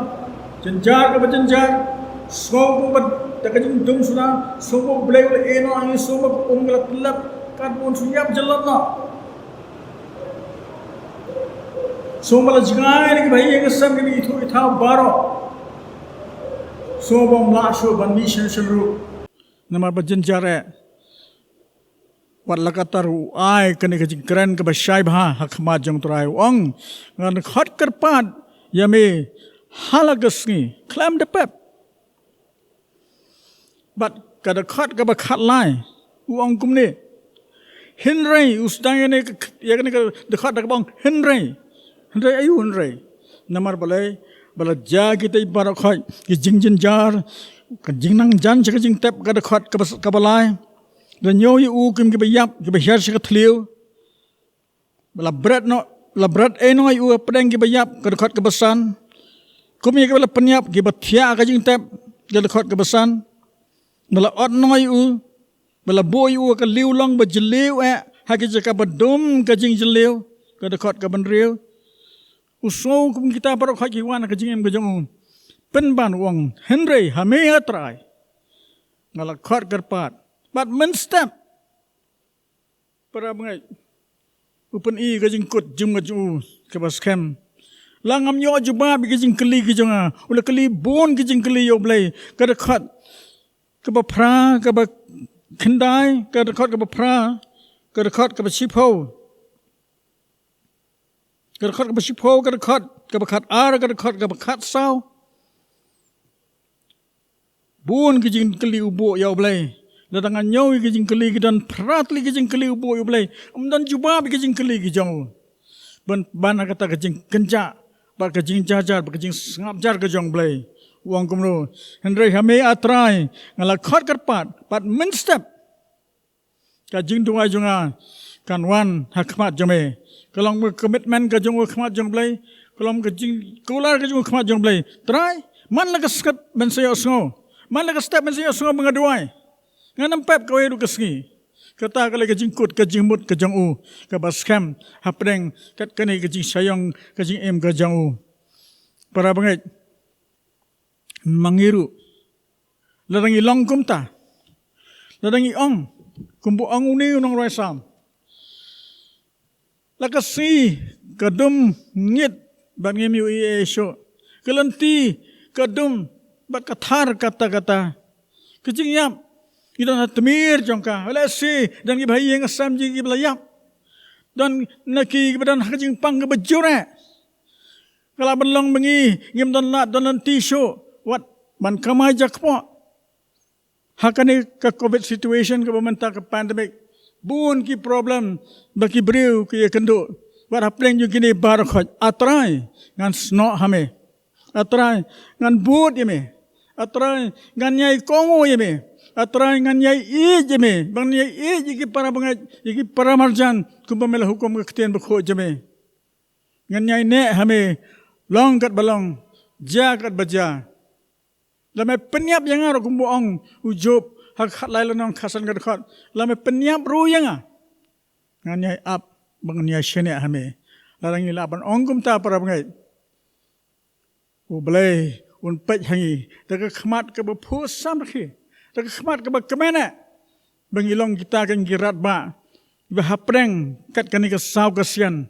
jenjar ka jenjar sngau ko bat takajing dum suna sobo blai eno angi sobo onglat lap kan pun sunyap jalanna somala jingai ni bhai eng sam ni ithu itha baro sobo mlasho bandi shenshru namar bajen jare wat lakataru ai kene kajing keren ke basyai bha hakma jong trai ong ngan khat karpat yame halagasngi klam de pep bat kada khat ka ba khat lai uang kumne henry usdang ne yakne ka de khat ka bang henry ayu henry namar balai bala jagi tai barakhat ki jingjin jar kajing nang jan kajing tep kada khat ka balai dan yo yu kim ki bayap ki bayar shi ka thliu bala berat enoi u pedang ki bayap ke dekat kebesan. Kumi ke bala penyap ki batia ka jing tap ke dekat kebesan. Bala ot noi u bala boy u ka liu long ba jeliu ha ki jaka badum ka jing jeliu ke dekat ke benriu. Uso kum kita parok ha ki wan ka jing em ka jong pen ban wong Henry hame atrai. Ngala khat kerpat. But men step para bangai upen I ka jing kut jum ka ju ke bas kem. Langam yo juba bi ka jing keli ki jonga. Ula keli bon ki jing keli yo blai ka dekat ke ba pra ke ba kendai ke dekat ke ba pra ke dekat ke ba sipo. Ke dekat ke ba sipo ke dekat ke ba khat ar ke dekat ke ba khat sao. Bun ki jing keli ubo ya blai. Datangan nyau ki jing keli ki dan pratli ki jing keli ubo ya blai. Dan juba ki jing keli ki jong. Ban kata ki jing kenja, ba ki jing jajar, ba ki jing ngap jar ki jong blai. Wang kumno Henry hame atrai ngala khat kerpat pat men step. Ka jing tuai jonga kan wan hakmat jame. Kalong komitmen ka jong khmat jong blai. Kalong ka jing kular ka jong khmat jong blai. Try man la ka skat ben sayo sngo. Man la ka step ben sayo sngo mengaduai. Nganam pep ka weru kasngi. Kata ka la ka jing kut ka jing mut ka jong u ka baskam hapreng kat kani ka jing sayong ka jing em ka jong u. Para bangai mangiru ladangi long kumta ladangi ong kumbu ong uni unong roi sam lakasi kadum ngit bangem yu e sho kelanti kadum bakathar kata-kata kejing yap idon atmir jongka lesi dan gi bhai yang asam ji gi belayap dan naki badan kejing pang ke bejure kala belong bengi ngim don lat don nanti sho wat man kamai jakpo hakani ka covid situation ka bamanta ka pandemic bun ki problem baki breu ki kendo wat hapleng ju kini bar khoj atrai ngan sno hame atrai ngan bud yeme atrai ngan nyai kongo yeme atrai ngan nyai i jeme bang nyai i ki para bangai ki para marjan kumbamela hukum ka kten bakho jeme ngan nyai ne hame long kat balong ja kat baja Lama penyap yang ada kumbuang ujub hak lain orang kasan kerja. Lama penyap ru yang ah, nganyai up bangnya seni hame. Larang ini lapan ongkum ta para bangai. Ublay unpet hangi. Tapi khmat ke berpus sampai. Tapi khmat ke berkemana? Bangilong kita kan girat ba. Berhapreng kat kani ke sau kesian.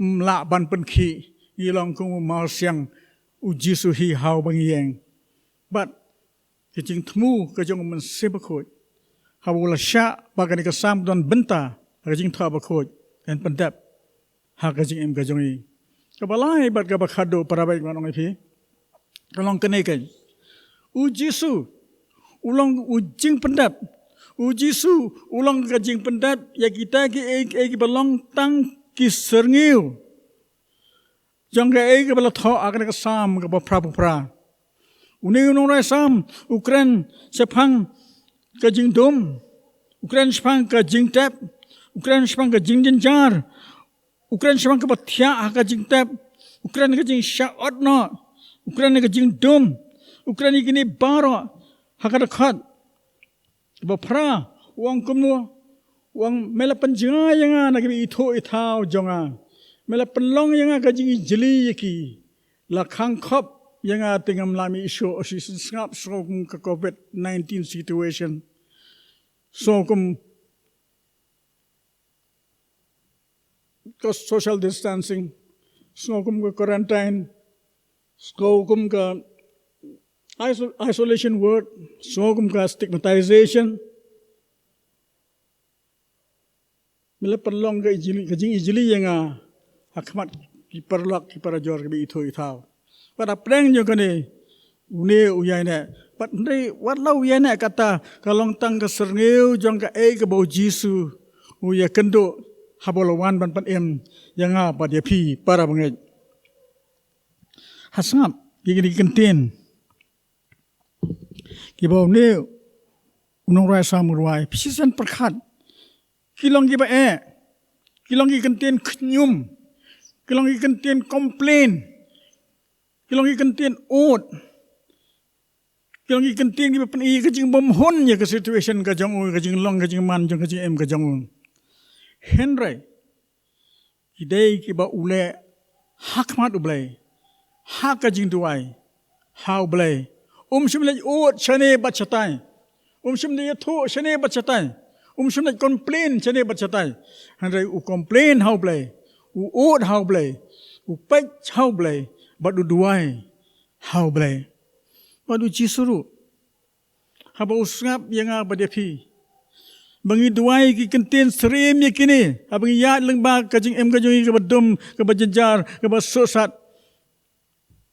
Lapan penki. Ilong kumu mau siang uji suhi hau bangieng. But kecing temu kejong mensebekut. Hawula syak bagani kesam dan benta kejing thua bekut dan pendap ha kejing em kejong i. Kabalai bat ka bakhado para baik manong ipi. Kalong kenekan. Ujisu ulang ujing pendap. Ujisu ulang kejing pendap ya kita ki balong tang ki serngil. Jang ka ki bala tho akan kesam ka pra. Uni unong rai sam Ukraine sepang ka jing dom Ukraine sepang ka jing tap Ukraine sepang ka jing jenjar Ukraine sepang ka bathia ka jing tap Ukraine ka jing shaot no Ukraine ka jing dom Ukraine kini baro hakada khat ba phra wang kumno wang mela panjinga yanga na ki itho ithau jonga mela panlong yanga ka jing jeli yaki la khang khop yang tingam lami isu singap sokum ke COVID-19 situation sokum ke social distancing sokum ke quarantine sokum ke isolation word sokum ke stigmatization bila perlong ke ijili yang hakmat ki perlak ki para jor ke itu itau pada preng juga ni, uni uyai ni. Pat ni, walau uyai ni kata kalong tang keserngeu jong ke ke bau Jisu uya kendo habolawan ban pan em yang apa dia pi para bangai. Hasngap gigi kentin. Kibau ni unong rai samurwai pisisan perkat. Kilong giba kilong ikan tien kenyum, kilong ikan tien komplain, kilong ikan tien ot, kilong ikan tien kita pen i kajing bomhon ya ke situation kajang u kajing long kajing man jong kajing em kajang u. Henry, kidai kiba ule hak mat ublay, hak kajing duai, how blay. Shimlay ot shane bachatai, shimlay tho shane bachatai. Shimlay complain shane bachatai. Henry u complain how blay, u ot how blay, u pech how blay, but u duai how blay. But u jisuru, haba usngap yang abadepi. Bangi duai ki kenten serem ye kini, abangi yat lengba kajing em kajing ke badum ke bajajar ke basosat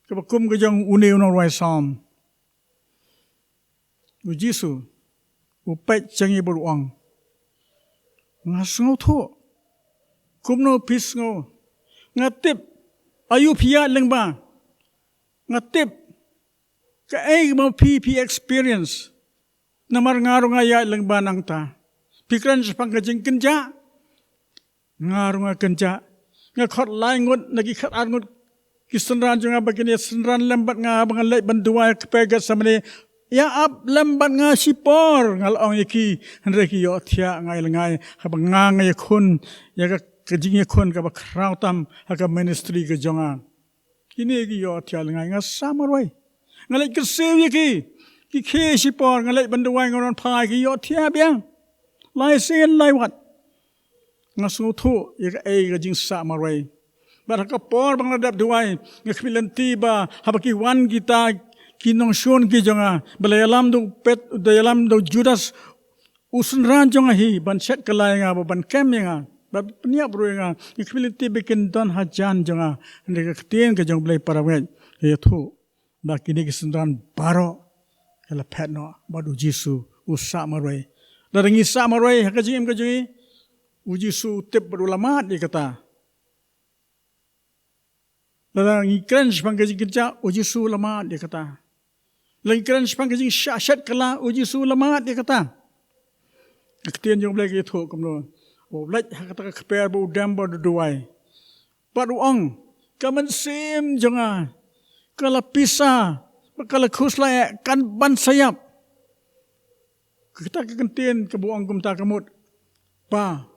ke bakum kajang une unang roi sam. U Jisu u pech changi beruang. Ngasngau tho. Kumno pis ngau. Ngatip ayu pia lengba. Ngatip ka ai mau pi experience. Namar ngaru ngaya lengba nang ta. Pikiran sepang kajing kenja. Ngaru kenja. Ngakot lai ngut lagi khat ngut kisenran junga bagini senran lembat nga bangalai banduai kepegat samane ya ab lembat nga sipor ngalong yaki henreki yo thia ngai lengai habang nga ngai khun ya ka kajing khun ka bakrau tam ha ministry ke jonga kini ki yo thia lengai nga samarwai ngalai ke sew yaki ki khe sipor ngalai banduai ngoron phai ki yo thia biang lai sen lai wat ngasu thu ya ka ai kajing samarwai baraka por bangladap duai ngakmilanti ba habaki wan kita kinong shon ki jonga balayalam do pet dayalam do Judas usunran jonga hi ban set kalai nga ban kem nga ba pnia bro nga ngakmilanti bikin don hajan jonga ndek tien ke jong blai parawet ye thu ba kini kisunran baro kala petno badu Jisu usa maroi darangi sa maroi hakajim kajui ujisu tip ulama di kata darangi kren sepangkajing kerja ujisu ulama di kata lagi kren sepangkajing syashat kala ujisu ulama di kata ketien jong blai ke thu kamno o blai kata keper bu dam bu duai paruang kaman sim jonga kala pisa kala khusla kan ban sayap kita ketien ke buang kumta kamut pa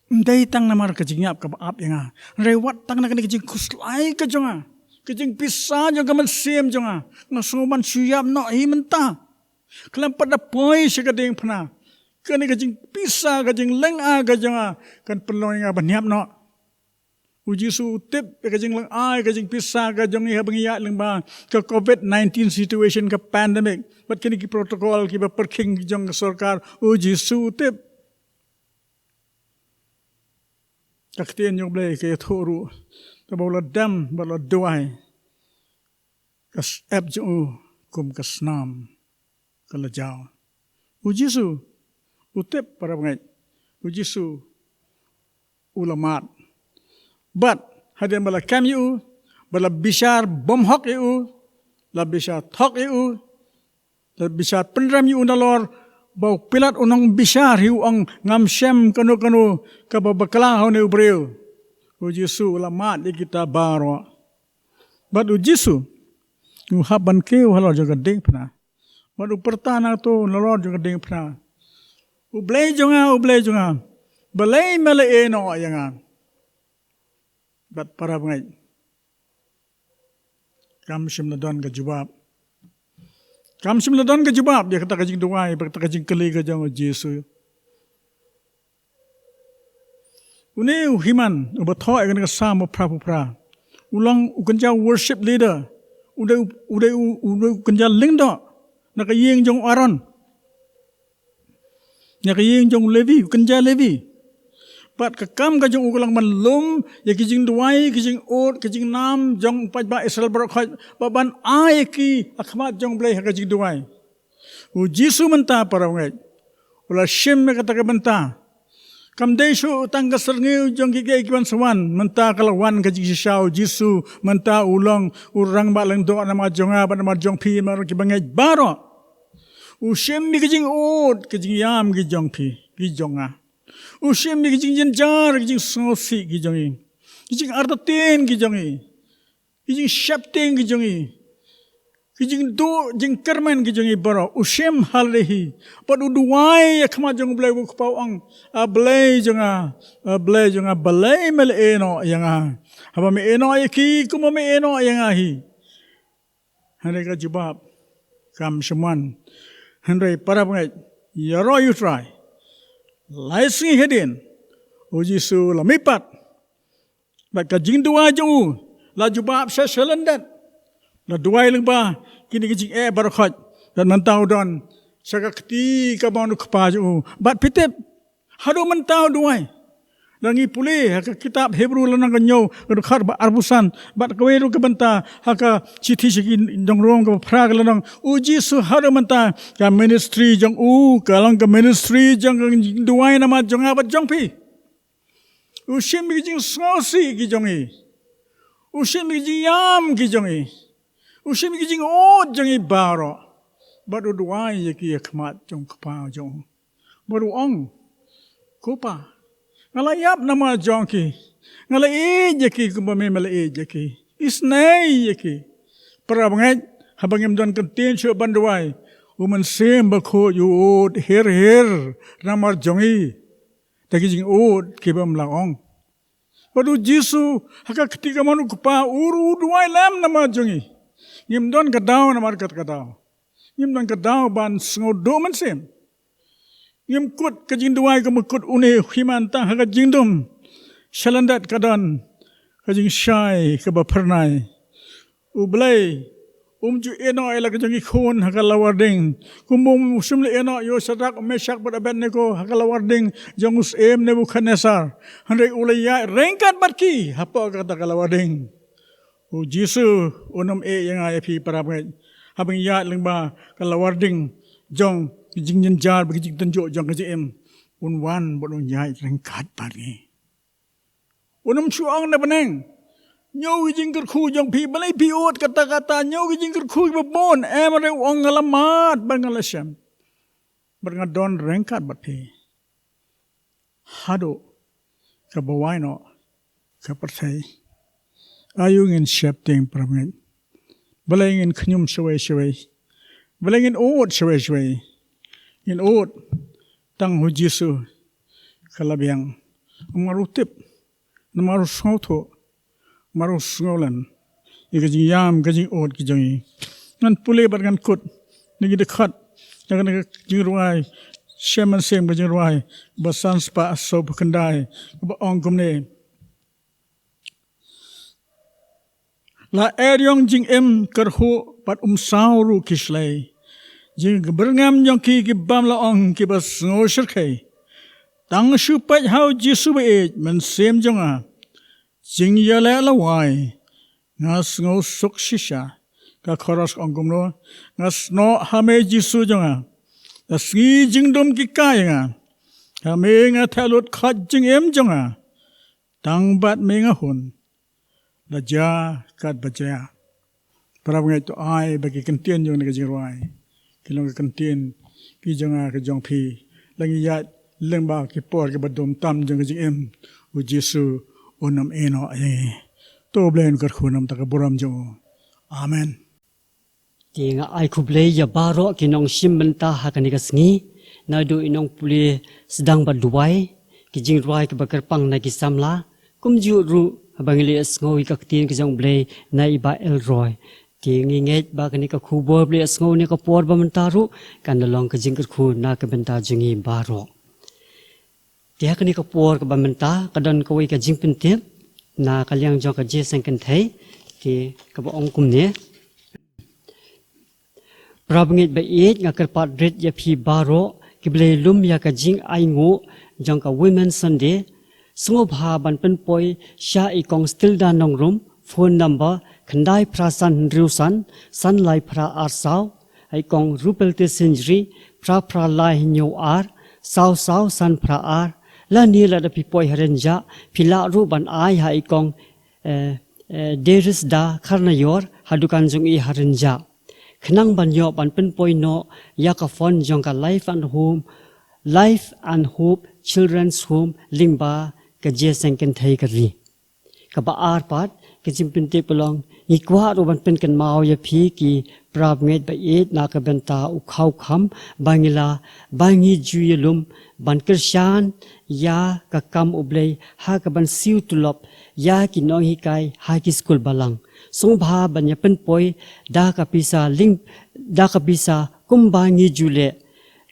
Ndai tang namar kajing yap ka ap yang rewat tang na kajing kuslai ka jonga kajing pisa jonga man sim jonga ngasuman suyap no hi menta kelam pada poi sekading phna kani kajing pisa kajing lenga ka jonga kan peloi nga banyap no ujisu tip kajing leng ai kajing pisa ka jongi habang ya lengba ka COVID-19 situation ka pandemic bat kini ki protokol ki ba perking jong sarkar ujisu tip Kaktian yung blay kaya turu. Tabawla dam bala duay. Kas ebjo kum kasnam kalajaw. Ujisu utip para bangay. Ujisu ulamat. But hadian bala kam yu bala bishar bomhok yu la bishar thok yu la bishar penram yu nalor bau pilat unang bishar hiu ang ngamsem kanu kababakla haune ubreu ujisu ulamat di kita baro bad ujisu haban ke halo jaga ding pna bad pertana tu lor jaga ding pna ublei jonga balai mele eno yanga bad para bangai kam sim ladon ga jawab Kam sim ladon ke jawab dia kata kajing duai kata kajing keli ke jang Yesus. Une uhiman ubatho agan ka sam pra ulang ukenja worship leader udah ukenja lingdo nakayeng jong Aaron nakayeng jong Levi ukenja Levi pat kakam ka jong ulang manlum ya kijing duai kijing ot kijing nam jong pajba Israel barakhat baban ai ki akhmat jong blai ka jing duai u Jisu menta parangai ula shim me kata ka menta kam desu tangga serngeu jong ki kiban sawan menta kalawan ka jing sisau Jisu menta ulang urang ba lang do nama jonga ba nama jong pi mar ki bangai baro u shim mi kijing ot kijing yam ki jong pi ki jonga Ushim ni kijing jenjar kijing sosi kijongi. Kijing ardaten kijongi. Kijing shapting kijongi. Kijing do jing kermen kijongi baro. Ushim halehi. But uduai yakma jong blay wukpau ang. Ablay jonga. Ablay jonga balay mel eno yanga. Haba me eno ayaki kuma me eno yanga hi. Handai ka jawab. Kam semuan. Handai para pengai. Yaro you try. Laising hedin, uji su lamipat, baca jing dua jauh, la jubab saya selendat, la dua yang bah, kini jing barakat dan mentau don, saya keti kabanu kepaju, bat pitep, haru mentau dua, langi pulih, haka kitab Hebrew lanang kanyo, kadukar bat arbusan, bat kaweru kebenta, haka citi segi dong ruang ke prag lanang, uji su haru mentau, ka ministry jong kalang ka ministry jong dua nama jong abat jong pi, usim kijing sosi kijongi, usim kijing yam kijongi, usim kijing jongi baro, baru dua yaki yakmat jong kepau jong, baru ong, kupa. Ngalayap nama jongki, ngalai jeki kumbame malai jeki, isnai jeki. Perabangai habangem don kentin syuk banduai, uman sem bakho yud her namar jongi, taki jing ud kibam laong. Padu Jisu haka ketika manu kupa uru duai lam nama jongi, ngim don kadau namar kat kadau, ngim don kadau ban sengodo man sem. Ngim kut kajing duai ke mekut une himan tang haka jingdum shalandat kadan kajing syai ke bapernai ublay ju eno ela kajing ikhun haka lawarding kumum sumle eno yo sadak mesak pada neko haka lawarding jangus Nebukadnesar handai ulaya rengkat barki apa kata kalawarding Jisu unum yang ayapi para pengai habang ya lengba kalawarding jong jing jenjar bagi jing tenjuk jang KJM unwan bolong nyai rengkat pagi unum suang na beneng nyau jing kerku jang pi balai piot kata-kata nyau jing kerku babon emare wong ngalamat bangalasam berngadon rengkat bati hado ka bawaino ka pertai ayu ngin shapting permen balai ngin knyum shawai balai ngin ot shawai in ot tang hu Jisu kalabiang marutip namaru sauto maru ngolan ikajing yam kajing ot kijangi ngan pule bar ngan kut nigi dekat jangan jingruai sheman sem kajingruai basan spa aso kendai ba ongkumne la eryong jing kerhu pat sauru kislai jing berngam jong ki bam laong ki bas ngosher kai tang shu pat hau Jisu be men sem jonga jing yala lawai ngas ngosuk shisha ka khoros ongkum no ngas no hame Jisu jonga asgi jing dom ki kaya hame nga thalut khat jing jonga tang bat me nga hun la ja kat bajaya para ngai to ai bagi kentien jong ne jingwai kilong kantin ki jonga ke jong pi langi yat lengba ki por ke badom tam jong jing u Jisu onam eno ai to blen kar khunam ta buram jong amen tinga ai kublei ya baro kinong simmenta hakani kasngi na do inong puli sedang baduai ki jingruai ke bakar pang na ki samla kumju ru bangili asngoi kaktin ki jong blei na iba elroy tingi nget ba kani ka khubor ble asngau ne ka por ba mentaru kan long ka jingkar khu na ka benta jingi baro tia kani ka por ka ba menta ka don ka wei ka jingpente na ka liang jong ka je sang kan thai ti ka ba ong kum ne prabngit ba it nga kar pat red ya phi baro ki ble lum ya ka jing ai ngo jong ka women sunday sngo bha ban pen poi sha I kong still dan nong room phone number Kandai prasan riusan san lai pra ar sao ai kong rupel te sinjri pra lai nyo ar sao san pra ar la ni la da pipoi harenja pila ru ban ai ha I kong deris da karnayor hadukan jung I harenja khnang ban yo ban pen poi no ya ka phone jong ka life and hope children's home limba ka jeseng kan thai ka ri ka ba ar pat ka jimpin te pelong ni kwa ro ban pen kan mau ya phi ki prab nget ba e na ka benta u khau kham bangila bangi ju yelum ban kershan ya ka kam ublei ha ka ban siu tulop ya ki no hi kai ha ki school balang song bha ban ya pen poi da ka pisa ling da ka pisa kum bangi jule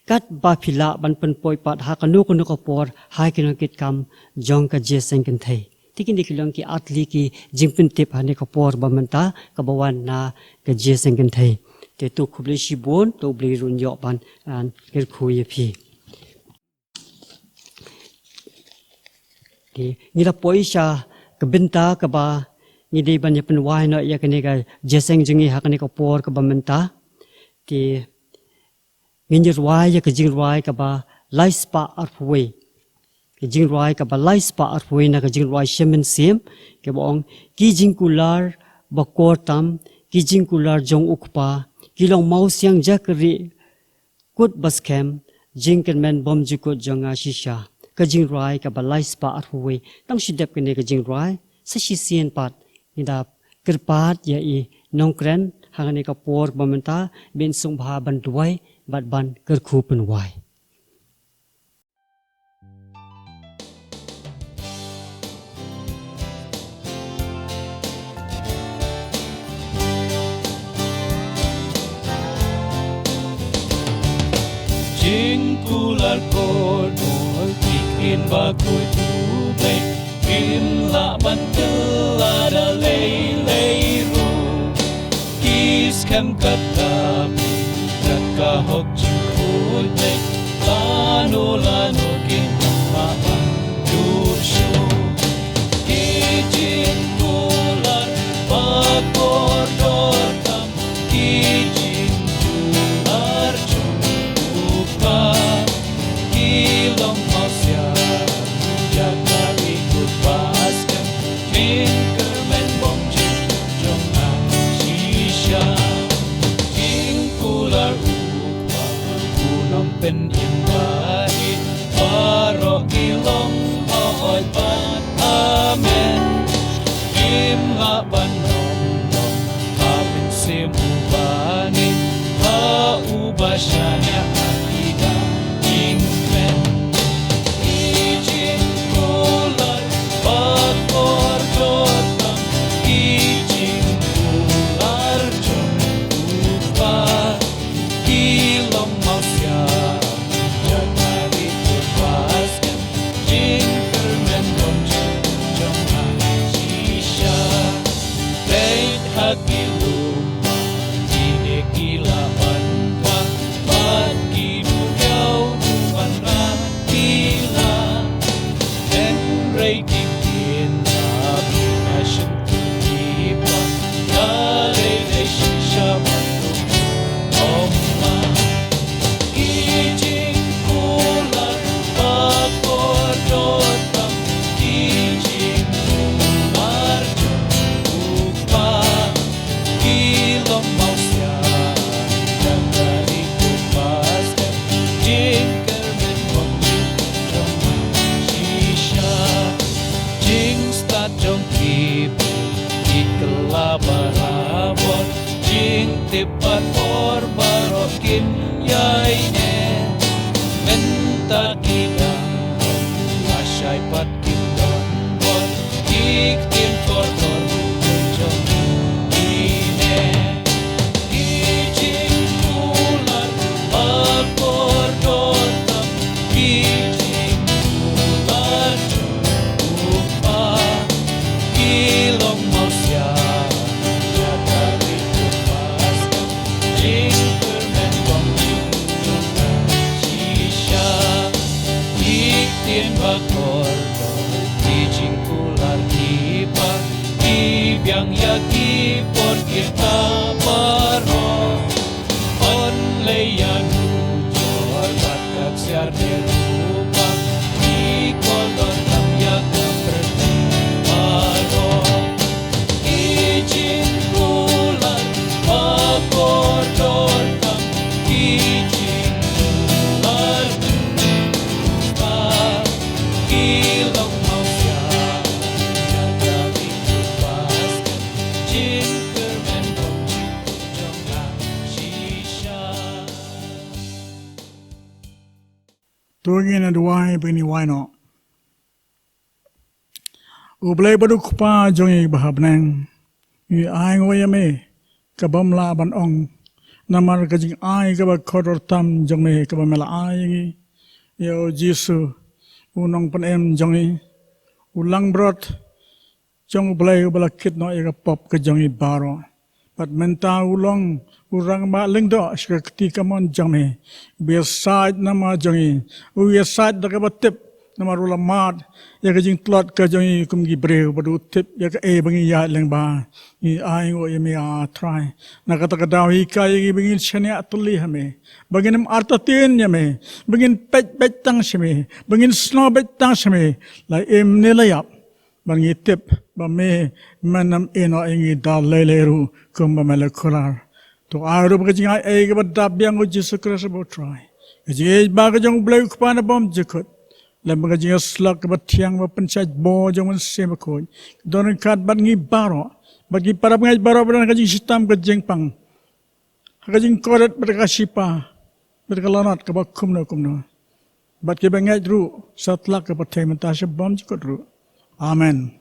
kat ba phila ban pen poi pat ha ka no ko no ko por ha ki no kit kam jong ka jeseng kan thai tikin dikilong ki atli ki jimpin tip hane ka por bamanta ka bawan na ka jeseng kan thai te tu khuble shi bon to bli run yo ban an ker khuye phi ki ni la poisha ka binta ka ba ni de ban yapan wai no ya ka ne ka jeseng jingi ha ka ne ka por ka bamanta ki nginjir wai ya ka jing wai ka ba life spa arpwe ki jing roi ka balai spa arpoi na ka jing roi shemen sim ke bong ki jing kular bakor tam ki jing kular jong ukpa ki long mau siang jakri kut baskem jing kan men bom jikot jonga shisha ka jing roi ka balai spa arpoi tang shidep ke ne ka jing roi sa shi sien pat ida kirpat ya i nongkren hangane ka por bamenta ben sung bha ban duai bat ban ker khu pen wai Jingkular kodol bikin baku tubai kim la bantela da lei ru kis kam katam kakka hok jingkul dek lano kin ma dushu ki jingkular bakor dortam ki jingkular kilong masya jaga ikut baskem tinkerman bom jong shisha tingkular upa kunong pen imbahi paro kilong ahoy pan amen imla banom kapin simubani ha ubashanya akida Hati lupa, ini gila bantuan. Tuangin na duwai pini wai no. Ublay baduk pa jongi bahabneng. I ay ngoyame kabam laban ong. Namar kajing ay kabag kodor tam jongi kabamela ay. Yo Jisu unong panem jongi. Ulang brot. Jong ublay ubalakit no ika pop ka jongi baro. Pat menta ulong urang ma lingdo shka ketika mon jongi. Biasad nama jongi. Biasad da kabatip nama rula mat. Ya kajing tlot ka jongi kumgi breu badu tip ya ka bangi ya leng ba. I ay ngo yami a try. Nakatakadaw hika yi bingin shania tuli hame. Bangin artatin yame. Bangin pet tang shame. Bangin snow bet tang shame. La nilayap. Bangi tip ba me manam eno ingi dal leleru kumba melekular. To aru bagi ay ba dabyang o Jesu Christ bo try. Kaji ba ka jong blay kupana bom jikot. Lam bagi slak ba tiang ba pansaj bo jong semakoy. Donon kat bangi baro. Bagi para bangay baro ba kaji sitam ka jengpang. Kaji korat ba kasipa. Ba kalanat ka ba kumno. Bat ke bangay ru satlak ka ba tay mentasya bom jikot ru. Amen.